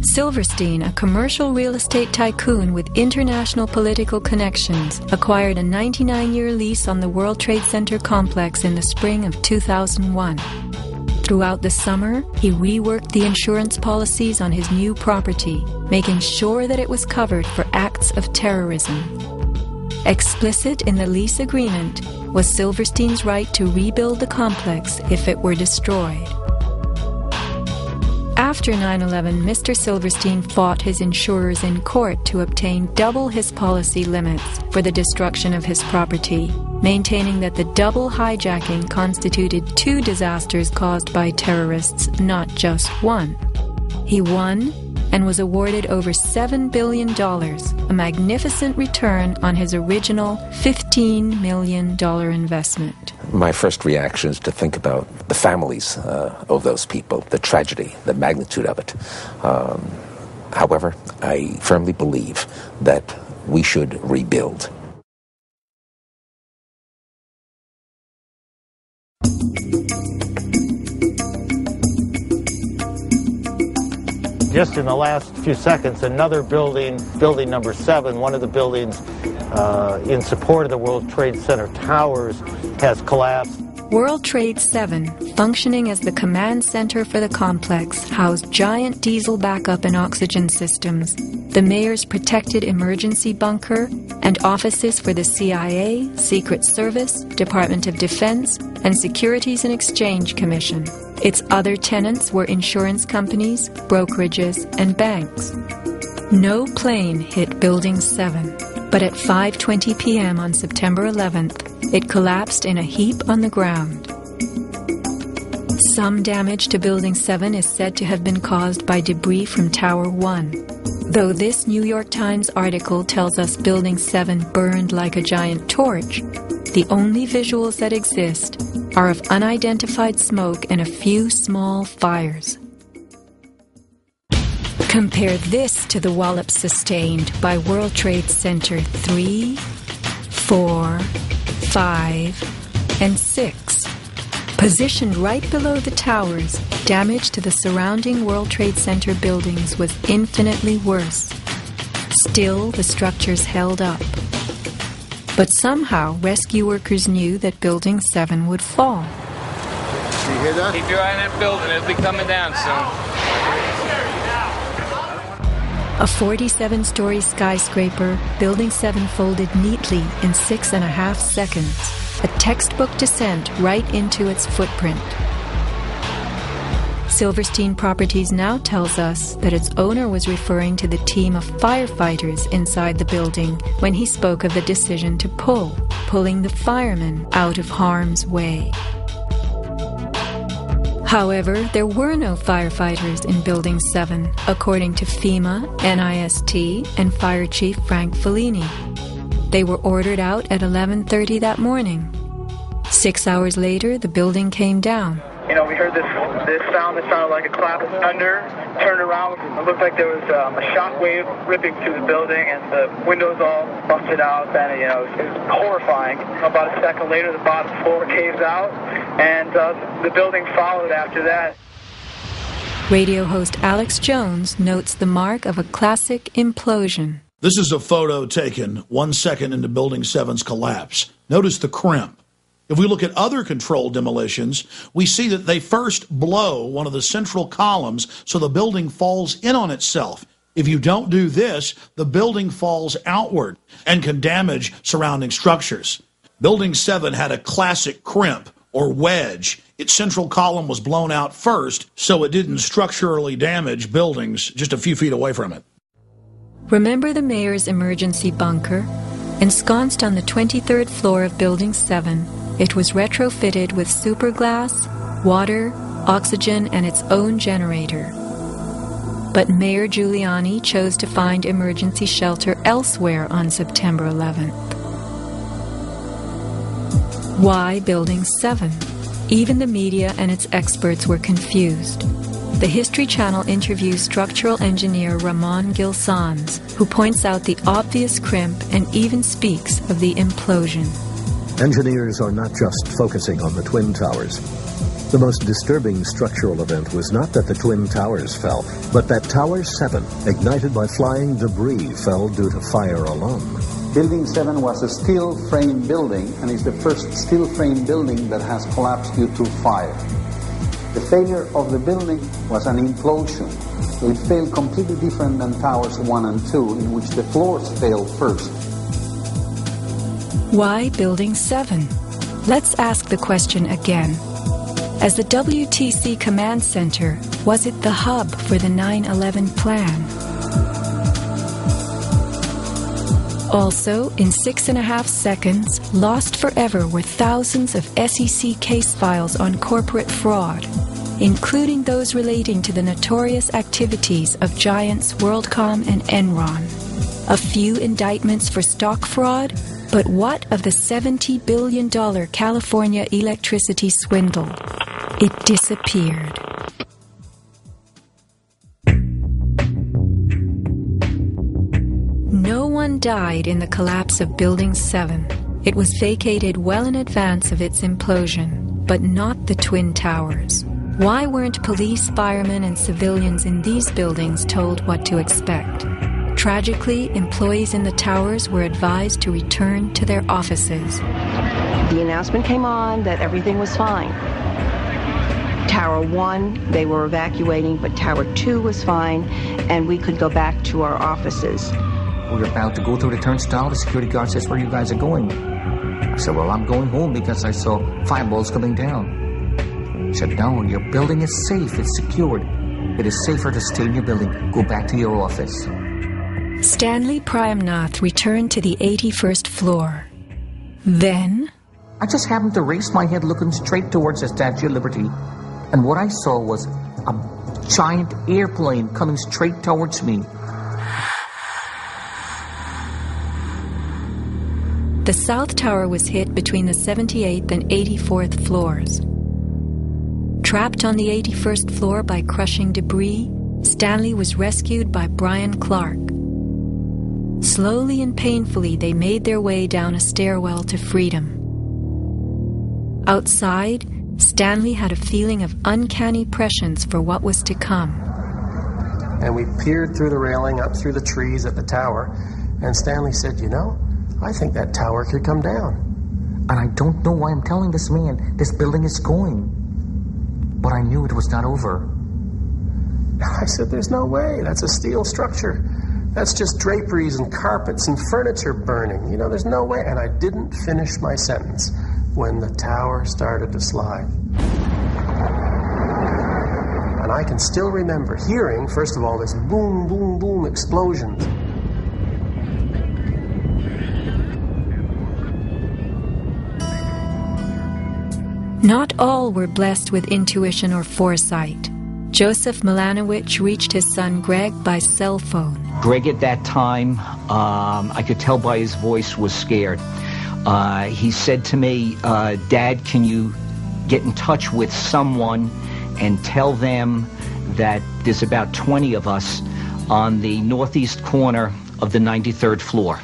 Silverstein, a commercial real estate tycoon with international political connections, acquired a 99-year lease on the World Trade Center complex in the spring of 2001. Throughout the summer, he reworked the insurance policies on his new property, making sure that it was covered for acts of terrorism. Explicit in the lease agreement was Silverstein's right to rebuild the complex if it were destroyed. After 9/11, Mr. Silverstein fought his insurers in court to obtain double his policy limits for the destruction of his property, maintaining that the double hijacking constituted 2 disasters caused by terrorists, not just one. He won and was awarded over $7 billion, a magnificent return on his original $15 million investment. My first reaction is to think about the families of those people, the tragedy, the magnitude of it. However, I firmly believe that we should rebuild. Just in the last few seconds, another building, building number 7, one of the buildings in support of the World Trade Center towers, has collapsed. World Trade 7, functioning as the command center for the complex, housed giant diesel backup and oxygen systems, the mayor's protected emergency bunker, and offices for the CIA, Secret Service, Department of Defense, and Securities and Exchange Commission. Its other tenants were insurance companies, brokerages, and banks. No plane hit Building 7, but at 5:20 p.m. on September 11th, it collapsed in a heap on the ground. Some damage to Building 7 is said to have been caused by debris from Tower 1. Though this New York Times article tells us Building 7 burned like a giant torch, the only visuals that exist are of unidentified smoke and a few small fires. Compare this to the wallops sustained by World Trade Center 3, 4, 5, and 6. Positioned right below the towers, damage to the surrounding World Trade Center buildings was infinitely worse. Still, the structures held up. But somehow, rescue workers knew that Building 7 would fall. You hear that? Keep your eye on that building. It'll be coming down soon. A 47-story skyscraper, Building 7 folded neatly in 6.5 seconds, a textbook descent right into its footprint. Silverstein Properties now tells us that its owner was referring to the team of firefighters inside the building when he spoke of the decision to pulling the firemen out of harm's way. However, there were no firefighters in Building 7, according to FEMA, NIST, and Fire Chief Frank Fellini. They were ordered out at 11:30 that morning. 6 hours later, the building came down. You know, we heard this sound that sounded like a clap of thunder. Turned around, it looked like there was a shock wave ripping through the building, and the windows all busted out. And it was horrifying. About a second later, the bottom floor caves out, and the building followed after that. Radio host Alex Jones notes the mark of a classic implosion. This is a photo taken 1 second into Building 7's collapse. Notice the crimp. If we look at other controlled demolitions, we see that they first blow one of the central columns so the building falls in on itself. If you don't do this, the building falls outward and can damage surrounding structures. Building 7 had a classic crimp or wedge. Its central column was blown out first, so it didn't structurally damage buildings just a few feet away from it. Remember the mayor's emergency bunker? Ensconced on the 23rd floor of Building 7, it was retrofitted with superglass, water, oxygen, and its own generator. But Mayor Giuliani chose to find emergency shelter elsewhere on September 11th. Why Building 7? Even the media and its experts were confused. the History Channel interviews structural engineer Ramon Gil-Sans, who points out the obvious crimp and even speaks of the implosion. Engineers are not just focusing on the Twin Towers. The most disturbing structural event was not that the Twin Towers fell, but that Tower 7, ignited by flying debris, fell due to fire alone. Building 7 was a steel frame building, and is the first steel frame building that has collapsed due to fire. The failure of the building was an implosion. It failed completely different than Towers 1 and 2, in which the floors failed first. Why Building 7? Let's ask the question again. As the WTC Command Center, was it the hub for the 9/11 plan? Also, in 6.5 seconds, lost forever were thousands of SEC case files on corporate fraud, including those relating to the notorious activities of giants WorldCom and Enron. A few indictments for stock fraud, but what of the $70 billion California electricity swindle? It disappeared. No one died in the collapse of Building 7. It was vacated well in advance of its implosion, but not the Twin Towers. Why weren't police, firemen, and civilians in these buildings told what to expect? Tragically, employees in the towers were advised to return to their offices. The announcement came on that everything was fine. Tower 1, they were evacuating, but Tower 2 was fine, and we could go back to our offices. We're about to go through the turnstile. The security guard says, "Where you guys are going?" I said, "Well, I'm going home because I saw fireballs coming down." He said, "No, your building is safe. It's secured. It is safer to stay in your building. Go back to your office." Stanley Prayamnath returned to the 81st floor. Then, I just happened to raise my head looking straight towards the Statue of Liberty, and what I saw was a giant airplane coming straight towards me. the South Tower was hit between the 78th and 84th floors. Trapped on the 81st floor by crushing debris, Stanley was rescued by Brian Clark. Slowly and painfully, they made their way down a stairwell to freedom. Outside, Stanley had a feeling of uncanny prescience for what was to come. And we peered through the railing up through the trees at the tower, and Stanley said, "You know, I think that tower could come down." And I don't know why I'm telling this man this building is going. But I knew it was not over. I said, "There's no way. That's a steel structure. That's just draperies and carpets and furniture burning. You know, there's no way." And I didn't finish my sentence when the tower started to slide. And I can still remember hearing, first of all, this boom, boom, boom explosions. Not all were blessed with intuition or foresight. Joseph Milanowicz reached his son Greg by cell phone. Greg at that time, I could tell by his voice, was scared. He said to me, "Dad, can you get in touch with someone and tell them that there's about 20 of us on the northeast corner of the 93rd floor."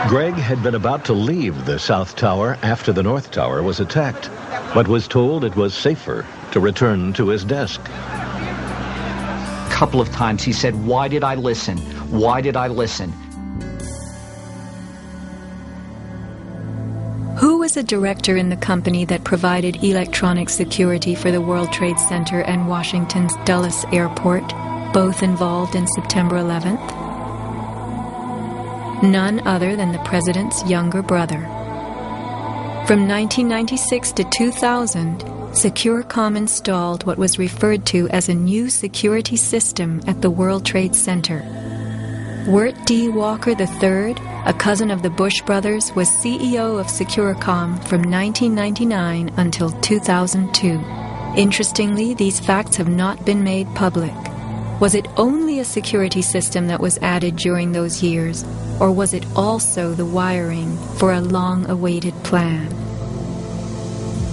Greg had been about to leave the South Tower after the North Tower was attacked, but was told it was safer to return to his desk. A couple of times he said, "Why did I listen? Why did I listen?" Who was a director in the company that provided electronic security for the World Trade Center and Washington's Dulles Airport, both involved in September 11th? None other than the president's younger brother. From 1996 to 2000, Securacom installed what was referred to as a new security system at the World Trade Center. Wirt D. Walker III, a cousin of the Bush brothers, was CEO of Securacom from 1999 until 2002. Interestingly, these facts have not been made public. Was it only a security system that was added during those years, or was it also the wiring for a long-awaited plan?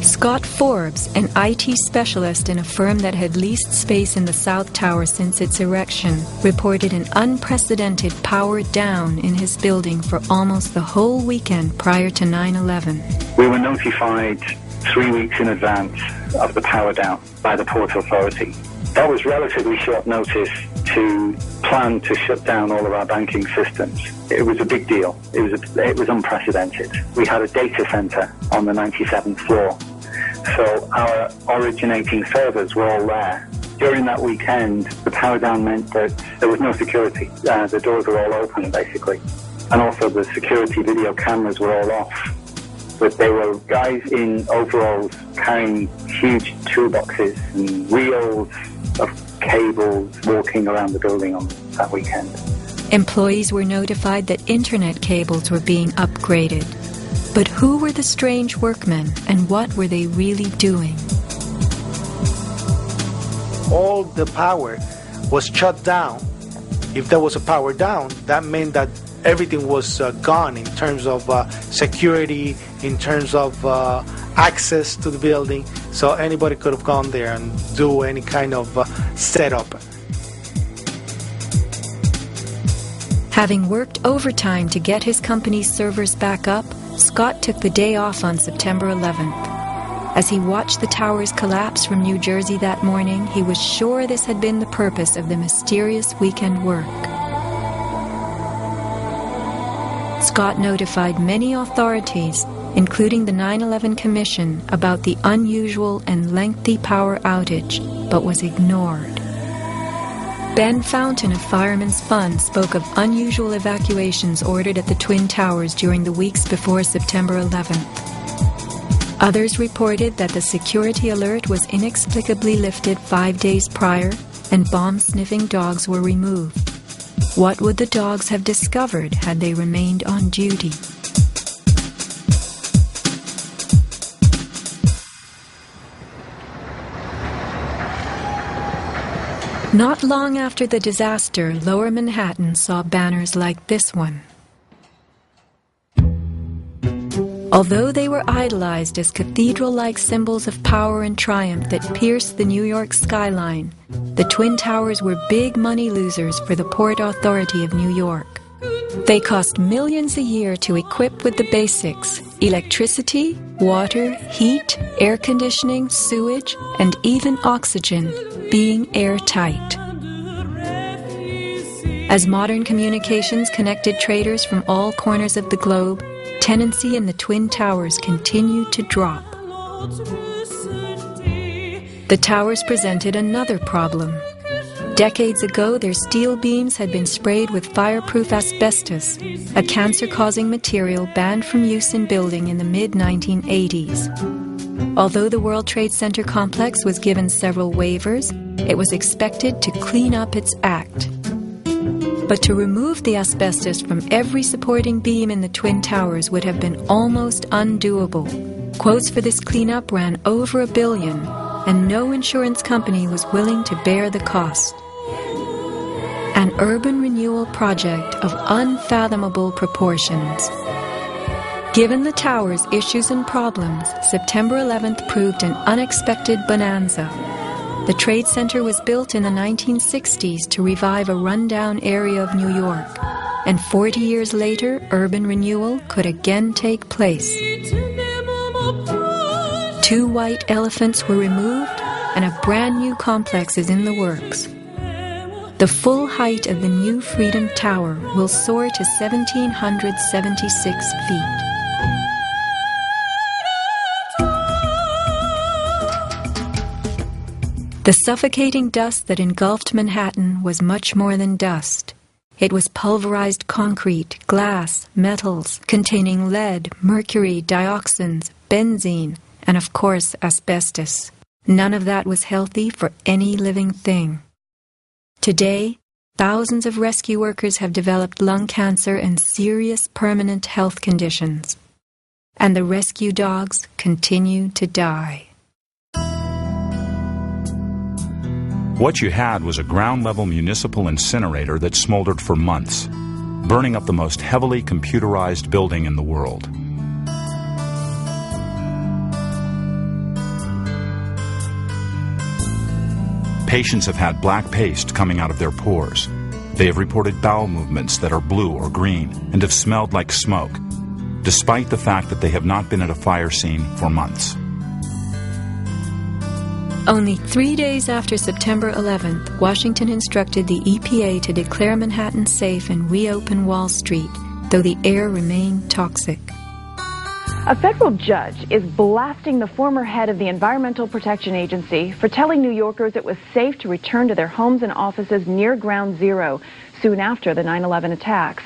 Scott Forbes, an IT specialist in a firm that had leased space in the South Tower since its erection, reported an unprecedented power down in his building for almost the whole weekend prior to 9/11. We were notified 3 weeks in advance of the power down by the Port Authority. That was relatively short notice to plan to shut down all of our banking systems. It was a big deal. It was unprecedented. We had a data center on the 97th floor, so our originating servers were all there. During that weekend, the power down meant that there was no security. The doors were all open, basically. And also the security video cameras were all off. But there were guys in overalls carrying huge toolboxes and reels of cables walking around the building on that weekend. Employees were notified that internet cables were being upgraded. But who were the strange workmen, and what were they really doing? All the power was shut down. If there was a power down, that meant that everything was gone in terms of security, in terms of access to the building, so anybody could have gone there and do any kind of setup. Having worked overtime to get his company's servers back up, Scott took the day off on September 11th. As he watched the towers collapse from New Jersey that morning, he was sure this had been the purpose of the mysterious weekend work. Scott notified many authorities, including the 9/11 Commission, about the unusual and lengthy power outage, but was ignored. Ben Fountain of Fireman's Fund spoke of unusual evacuations ordered at the Twin Towers during the weeks before September 11th. Others reported that the security alert was inexplicably lifted 5 days prior and bomb-sniffing dogs were removed. What would the dogs have discovered had they remained on duty? Not long after the disaster, Lower Manhattan saw banners like this one. Although they were idolized as cathedral-like symbols of power and triumph that pierced the New York skyline, the Twin Towers were big money losers for the Port Authority of New York. They cost millions a year to equip with the basics: electricity, water, heat, air conditioning, sewage, and even oxygen, being airtight. As modern communications connected traders from all corners of the globe, tenancy in the Twin Towers continued to drop. The towers presented another problem. Decades ago, their steel beams had been sprayed with fireproof asbestos, a cancer-causing material banned from use in building in the mid-1980s. Although the World Trade Center complex was given several waivers, it was expected to clean up its act. But to remove the asbestos from every supporting beam in the Twin Towers would have been almost undoable. Quotes for this cleanup ran over $1 billion, and no insurance company was willing to bear the cost. An urban renewal project of unfathomable proportions. Given the tower's issues and problems, September 11th proved an unexpected bonanza. The Trade Center was built in the 1960s to revive a rundown area of New York, and 40 years later, urban renewal could again take place. 2 white elephants were removed, and a brand new complex is in the works. The full height of the new Freedom Tower will soar to 1,776 feet. The suffocating dust that engulfed Manhattan was much more than dust. It was pulverized concrete, glass, metals containing lead, mercury, dioxins, benzene, and of course asbestos. None of that was healthy for any living thing. Today, thousands of rescue workers have developed lung cancer and serious permanent health conditions. And the rescue dogs continue to die. What you had was a ground-level municipal incinerator that smoldered for months, burning up the most heavily computerized building in the world. Patients have had black paste coming out of their pores. They have reported bowel movements that are blue or green and have smelled like smoke, despite the fact that they have not been at a fire scene for months. Only 3 days after September 11th, Washington instructed the EPA to declare Manhattan safe and reopen Wall Street, though the air remained toxic. A federal judge is blasting the former head of the Environmental Protection Agency for telling New Yorkers it was safe to return to their homes and offices near Ground Zero soon after the 9/11 attacks.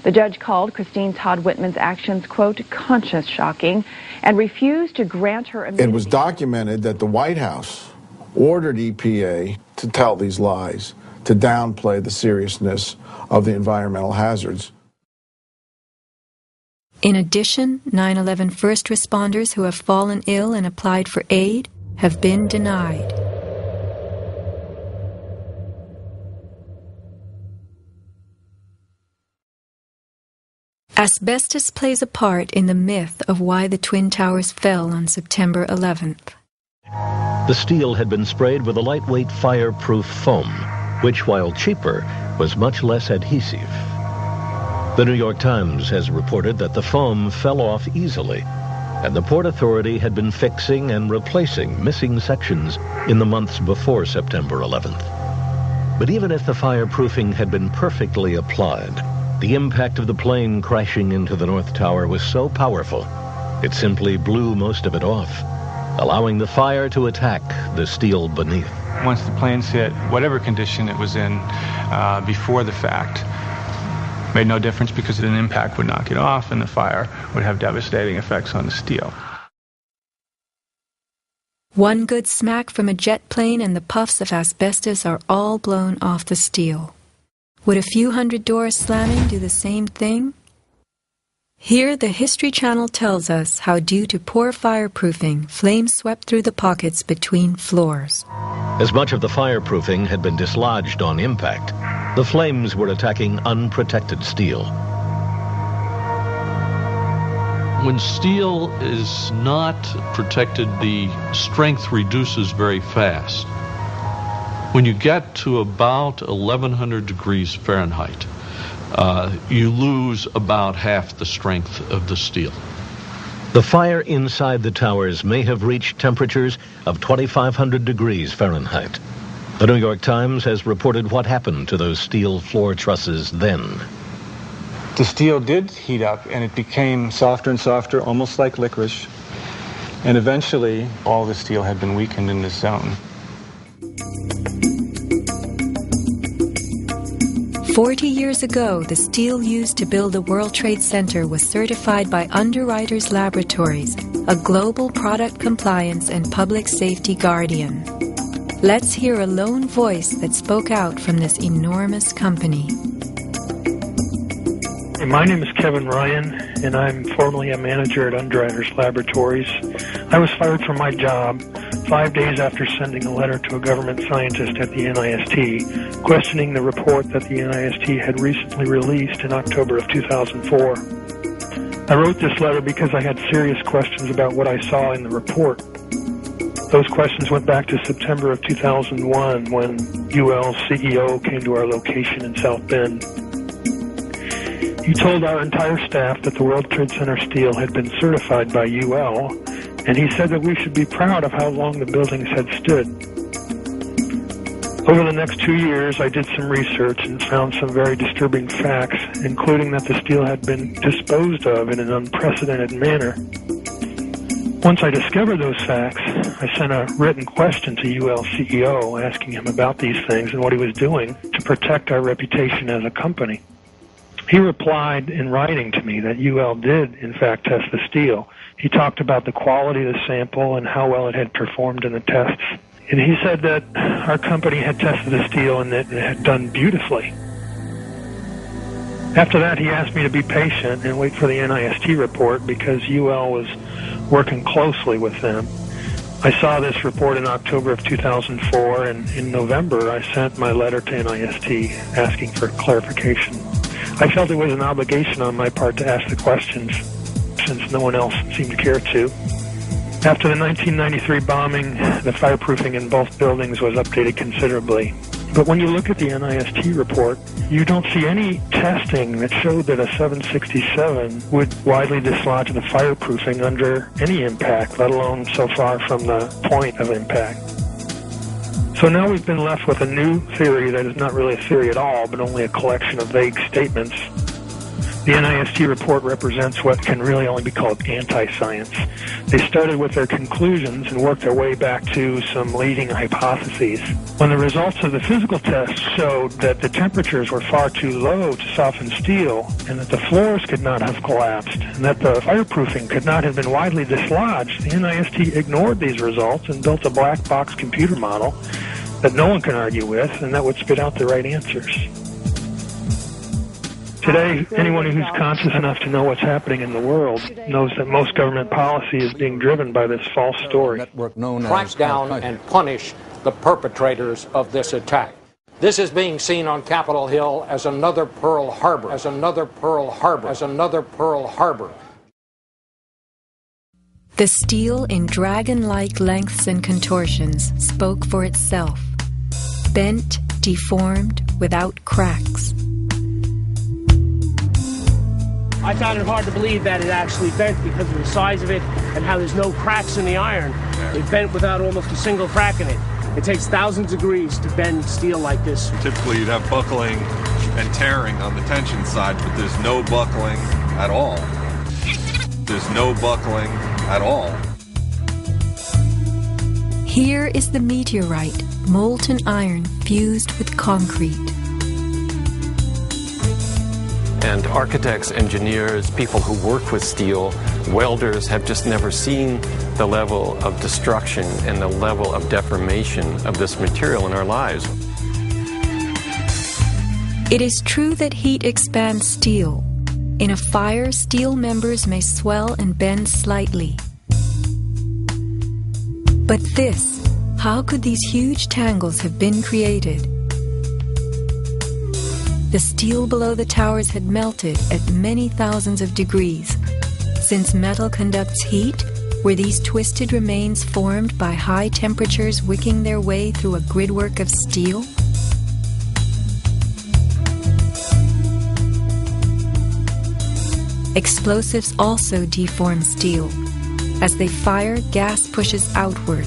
The judge called Christine Todd Whitman's actions, quote, conscience shocking, and refused to grant her immunity. It was documented that the White House ordered EPA to tell these lies, to downplay the seriousness of the environmental hazards. In addition, 9/11 first responders who have fallen ill and applied for aid have been denied. Asbestos plays a part in the myth of why the Twin Towers fell on September 11th. The steel had been sprayed with a lightweight fireproof foam, which, while cheaper, was much less adhesive. The New York Times has reported that the foam fell off easily, and the Port Authority had been fixing and replacing missing sections in the months before September 11th. But even if the fireproofing had been perfectly applied, the impact of the plane crashing into the North Tower was so powerful, it simply blew most of it off, allowing the fire to attack the steel beneath. Once the planes hit, whatever condition it was in before the fact, made no difference because an impact would knock it off and the fire would have devastating effects on the steel. One good smack from a jet plane and the puffs of asbestos are all blown off the steel. Would a few hundred doors slamming do the same thing? Here, the History Channel tells us how, due to poor fireproofing, flames swept through the pockets between floors. As much of the fireproofing had been dislodged on impact, the flames were attacking unprotected steel. When steel is not protected, the strength reduces very fast. When you get to about 1100 degrees Fahrenheit, you lose about half the strength of the steel. The fire inside the towers may have reached temperatures of 2,500 degrees Fahrenheit. The New York Times has reported what happened to those steel floor trusses then. The steel did heat up and it became softer and softer, almost like licorice. And eventually, all the steel had been weakened in this zone. 40 years ago, the steel used to build the World Trade Center was certified by Underwriters Laboratories, a global product compliance and public safety guardian. Let's hear a lone voice that spoke out from this enormous company. My name is Kevin Ryan, and I'm formerly a manager at Underwriters Laboratories. I was fired from my job 5 days after sending a letter to a government scientist at the NIST, questioning the report that the NIST had recently released in October of 2004. I wrote this letter because I had serious questions about what I saw in the report. Those questions went back to September of 2001 when UL's CEO came to our location in South Bend. He told our entire staff that the World Trade Center steel had been certified by UL, and he said that we should be proud of how long the buildings had stood. Over the next 2 years, I did some research and found some very disturbing facts, including that the steel had been disposed of in an unprecedented manner. Once I discovered those facts, I sent a written question to UL CEO asking him about these things and what he was doing to protect our reputation as a company. He replied in writing to me that UL did, in fact, test the steel. He talked about the quality of the sample and how well it had performed in the tests. And he said that our company had tested the steel and that it had done beautifully. After that, he asked me to be patient and wait for the NIST report because UL was working closely with them. I saw this report in October of 2004, and in November, I sent my letter to NIST asking for clarification. I felt it was an obligation on my part to ask the questions since no one else seemed to care to. After the 1993 bombing, the fireproofing in both buildings was updated considerably. But when you look at the NIST report, you don't see any testing that showed that a 767 would widely dislodge the fireproofing under any impact, let alone so far from the point of impact. So now we've been left with a new theory that is not really a theory at all, but only a collection of vague statements. The NIST report represents what can really only be called anti-science. They started with their conclusions and worked their way back to some leading hypotheses. When the results of the physical tests showed that the temperatures were far too low to soften steel, and that the floors could not have collapsed, and that the fireproofing could not have been widely dislodged, the NIST ignored these results and built a black box computer model that no one can argue with, and that would spit out the right answers. Today, anyone who's conscious enough to know what's happening in the world knows that most government policy is being driven by this false story. Crack down and punish the perpetrators of this attack. This is being seen on Capitol Hill as another Pearl Harbor, as another Pearl Harbor, as another Pearl Harbor. The steel in dragon-like lengths and contortions spoke for itself. Bent, deformed, without cracks. I found it hard to believe that it actually bent because of the size of it and how there's no cracks in the iron. It bent without almost a single crack in it. It takes thousands of degrees to bend steel like this. Typically you'd have buckling and tearing on the tension side, but there's no buckling at all. There's no buckling at all. Here is the meteorite, molten iron fused with concrete. And architects, engineers, people who work with steel, welders have just never seen the level of destruction and the level of deformation of this material in our lives. It is true that heat expands steel. In a fire, steel members may swell and bend slightly. But this, how could these huge tangles have been created? The steel below the towers had melted at many thousands of degrees. Since metal conducts heat, were these twisted remains formed by high temperatures wicking their way through a gridwork of steel? Explosives also deform steel. As they fire, gas pushes outward.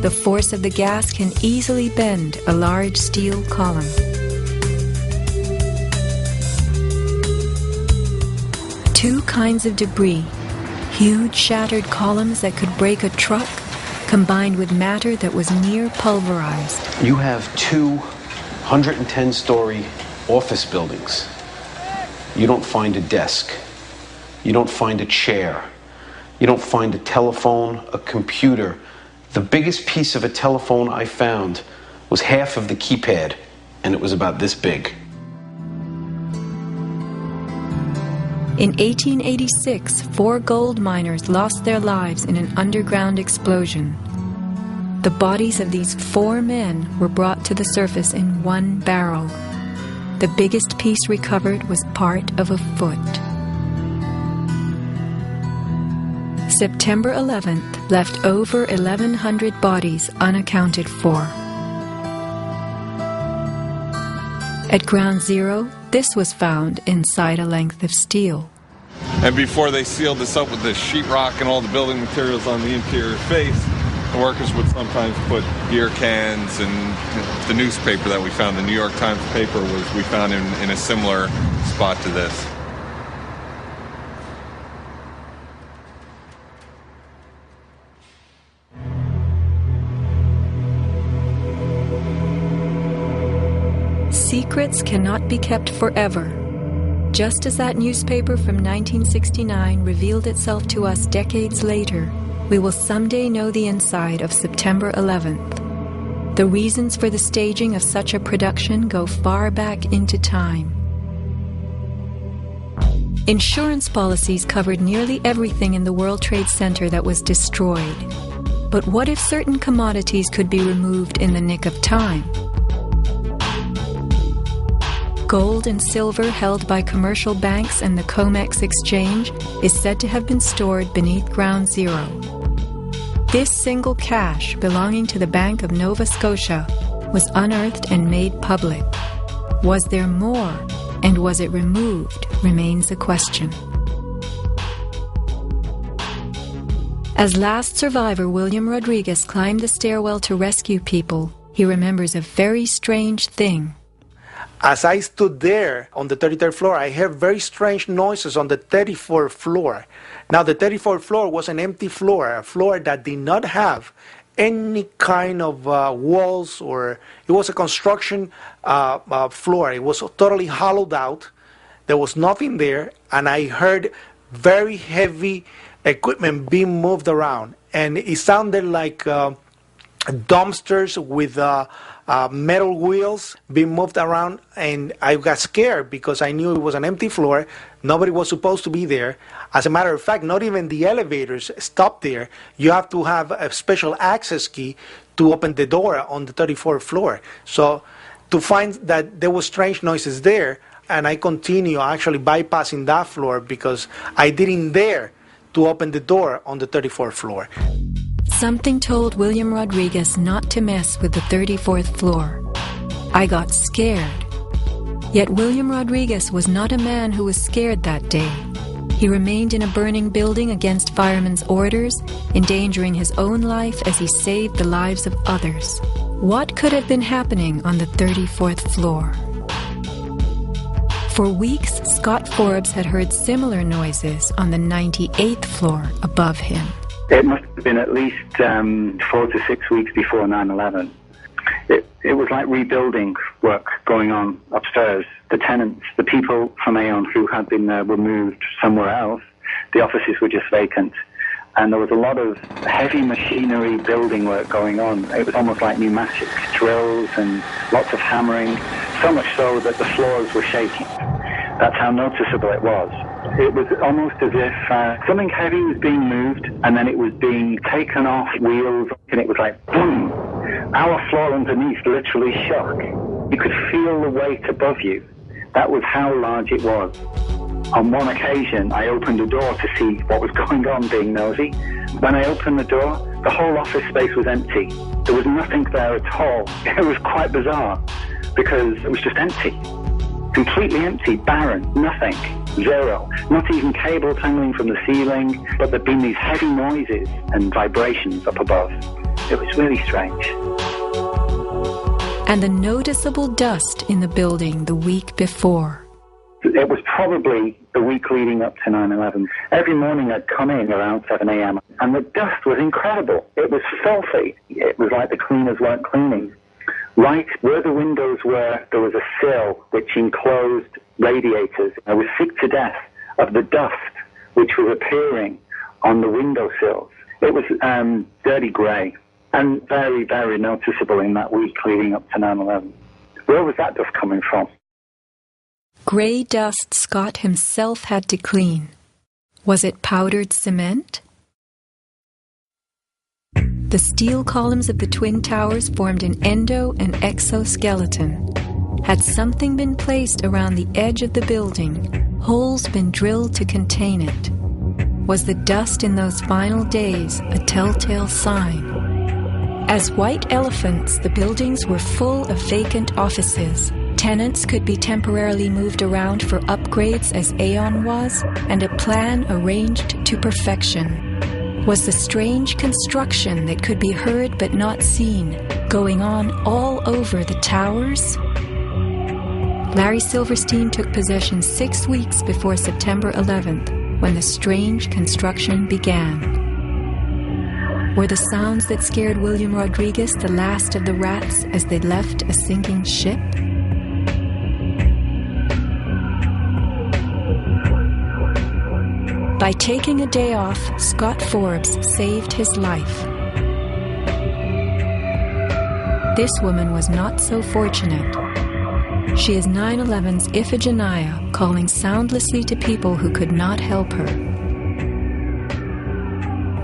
The force of the gas can easily bend a large steel column. Two kinds of debris, huge shattered columns that could break a truck, combined with matter that was near pulverized. You have 2 110-story office buildings. You don't find a desk. You don't find a chair. You don't find a telephone, a computer. The biggest piece of a telephone I found was half of the keypad, and it was about this big. In 1886, 4 gold miners lost their lives in an underground explosion. The bodies of these 4 men were brought to the surface in one barrel. The biggest piece recovered was part of a foot. September 11th left over 1,100 bodies unaccounted for. At Ground Zero, this was found inside a length of steel. And before they sealed this up with the sheetrock and all the building materials on the interior face, the workers would sometimes put beer cans, and the newspaper that we found, the New York Times paper, we found in a similar spot to this. Secrets cannot be kept forever. Just as that newspaper from 1969 revealed itself to us decades later, we will someday know the inside of September 11th. The reasons for the staging of such a production go far back into time. Insurance policies covered nearly everything in the World Trade Center that was destroyed. But what if certain commodities could be removed in the nick of time? Gold and silver held by commercial banks and the COMEX exchange is said to have been stored beneath Ground Zero. This single cache belonging to the Bank of Nova Scotia was unearthed and made public. Was there more, and was it removed, remains a question. As last survivor William Rodriguez climbed the stairwell to rescue people, he remembers a very strange thing. As I stood there on the 33rd floor, I heard very strange noises on the 34th floor. Now, the 34th floor was an empty floor, a floor that did not have any kind of walls, or it was a construction floor. It was totally hollowed out. There was nothing there, and I heard very heavy equipment being moved around, and it sounded like dumpsters with metal wheels being moved around, and I got scared because I knew it was an empty floor. Nobody was supposed to be there. As a matter of fact, not even the elevators stopped there. You have to have a special access key to open the door on the 34th floor. So to find that there were strange noises there, and I continue actually bypassing that floor because I didn't dare to open the door on the 34th floor. Something told William Rodriguez not to mess with the 34th floor. I got scared. Yet William Rodriguez was not a man who was scared that day. He remained in a burning building against firemen's orders, endangering his own life as he saved the lives of others. What could have been happening on the 34th floor? For weeks, Scott Forbes had heard similar noises on the 98th floor above him. It must have been at least 4 to 6 weeks before 9/11. It was like rebuilding work going on upstairs. The tenants, the people from Aon who had been were moved somewhere else. The offices were just vacant. And there was a lot of heavy machinery building work going on. It was almost like pneumatic drills and lots of hammering, so much so that the floors were shaking. That's how noticeable it was. It was almost as if something heavy was being moved and then it was being taken off wheels, and it was like boom. Our floor underneath literally shook. You could feel the weight above you. That was how large it was. On one occasion, I opened the door to see what was going on, being nosy. When I opened the door, the whole office space was empty. There was nothing there at all. It was quite bizarre because it was just empty. Completely empty, barren, nothing, zero. Not even cables hanging from the ceiling, but there'd been these heavy noises and vibrations up above. It was really strange. And the noticeable dust in the building the week before. It was probably the week leading up to 9/11. Every morning I'd come in around 7 a.m. and the dust was incredible. It was filthy. It was like the cleaners weren't cleaning. Right where the windows were, there was a sill which enclosed radiators. I was sick to death of the dust which was appearing on the windowsills. It was dirty grey and very, very noticeable in that week leading up to 9/11. Where was that dust coming from? Grey dust Scott himself had to clean. Was it powdered cement? The steel columns of the Twin Towers formed an endo and exoskeleton. Had something been placed around the edge of the building, holes been drilled to contain it? Was the dust in those final days a telltale sign? As white elephants, the buildings were full of vacant offices. Tenants could be temporarily moved around for upgrades as Aon was, and a plan arranged to perfection. Was the strange construction that could be heard but not seen going on all over the towers? Larry Silverstein took possession 6 weeks before September 11th, when the strange construction began. Were the sounds that scared William Rodriguez the last of the rats as they left a sinking ship? By taking a day off, Scott Forbes saved his life. This woman was not so fortunate. She is 9/11's Iphigenia, calling soundlessly to people who could not help her.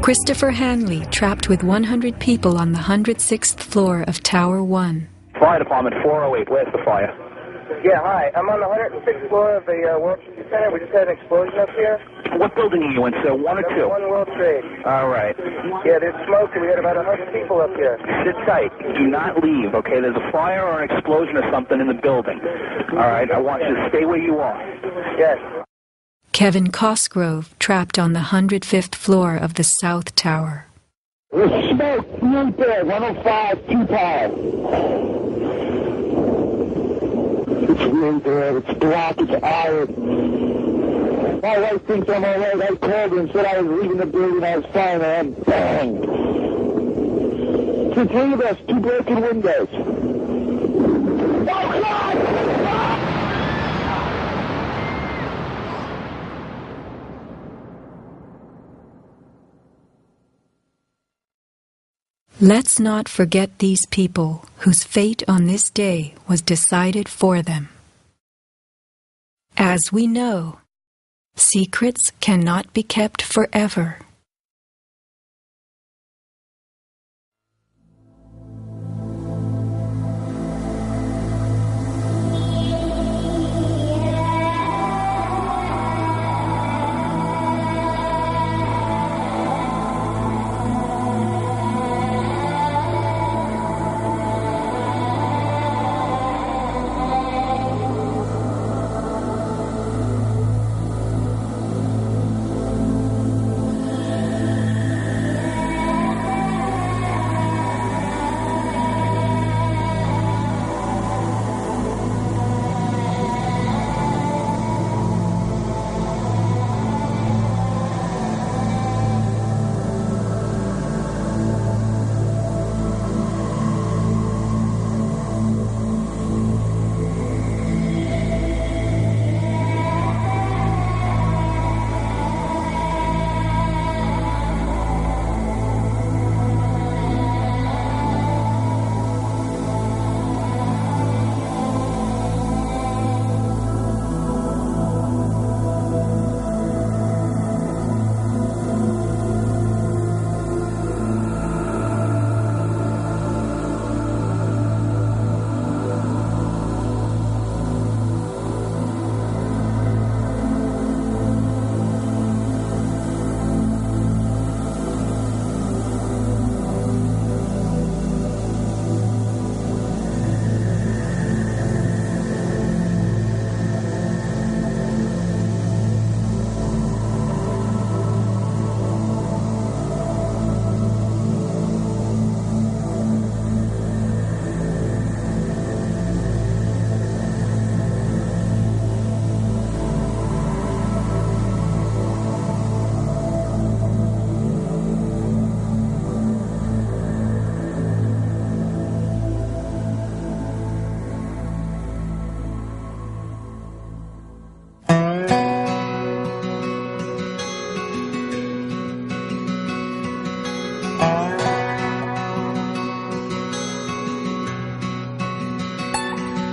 Christopher Hanley, trapped with 100 people on the 106th floor of Tower 1. Fire Department 408, where's the fire? Yeah, hi. I'm on the 106th floor of the World Trade Center. We just had an explosion up here. What building are you in, sir? 1 or 2? 1 World Trade. All right. Yeah, there's smoke, and we had about 100 people up here. Sit tight. Do not leave, okay? There's a fire or an explosion or something in the building. All right? I want you to stay where you are. Yes. Kevin Cosgrove trapped on the 105th floor of the South Tower. There's smoke right there, 105, 2 power. It's really there, it's black, it's iron. My wife thinks I'm all right. I called her and said I was leaving the building, I was fine, and bang! It's the 3 of us, 2 broken windows. Oh, God! Let's not forget these people whose fate on this day was decided for them. As we know, secrets cannot be kept forever.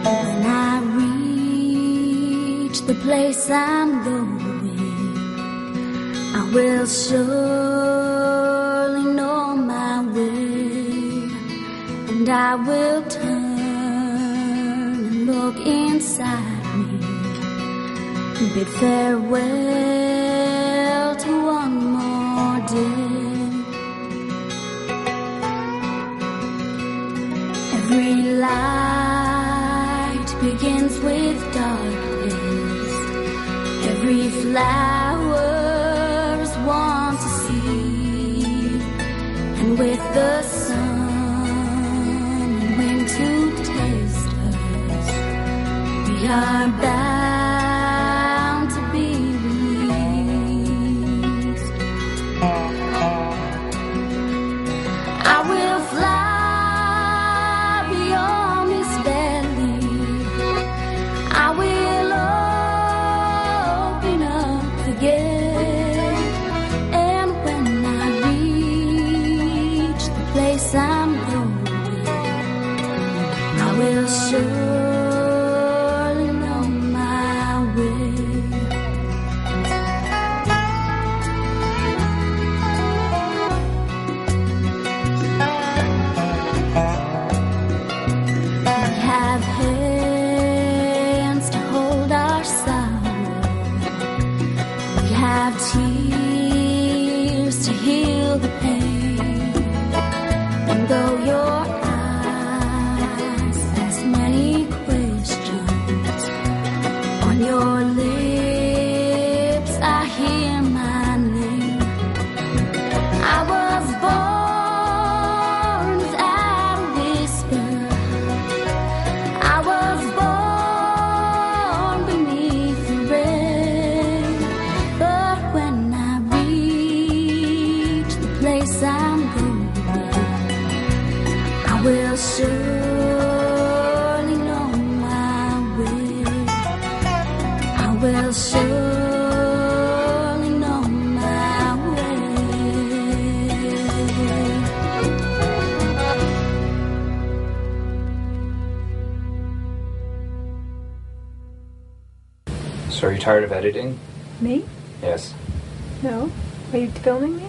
When I reach the place I'm going, I will surely know my way, and I will turn and look inside me, bid farewell to one more day. Every light begins with darkness. Every flower is one to see, and with the sun and wind to taste us, we are bound to be released. I will fly beyond this valley. I will open up the gate, and when I reach the place I'm going, I will surely know my way. We have hands to hold our sorrow. We have place I'm going. I will surely know my way. I will surely know my way. So are you tired of editing? Me? Yes. No. Are you filming me?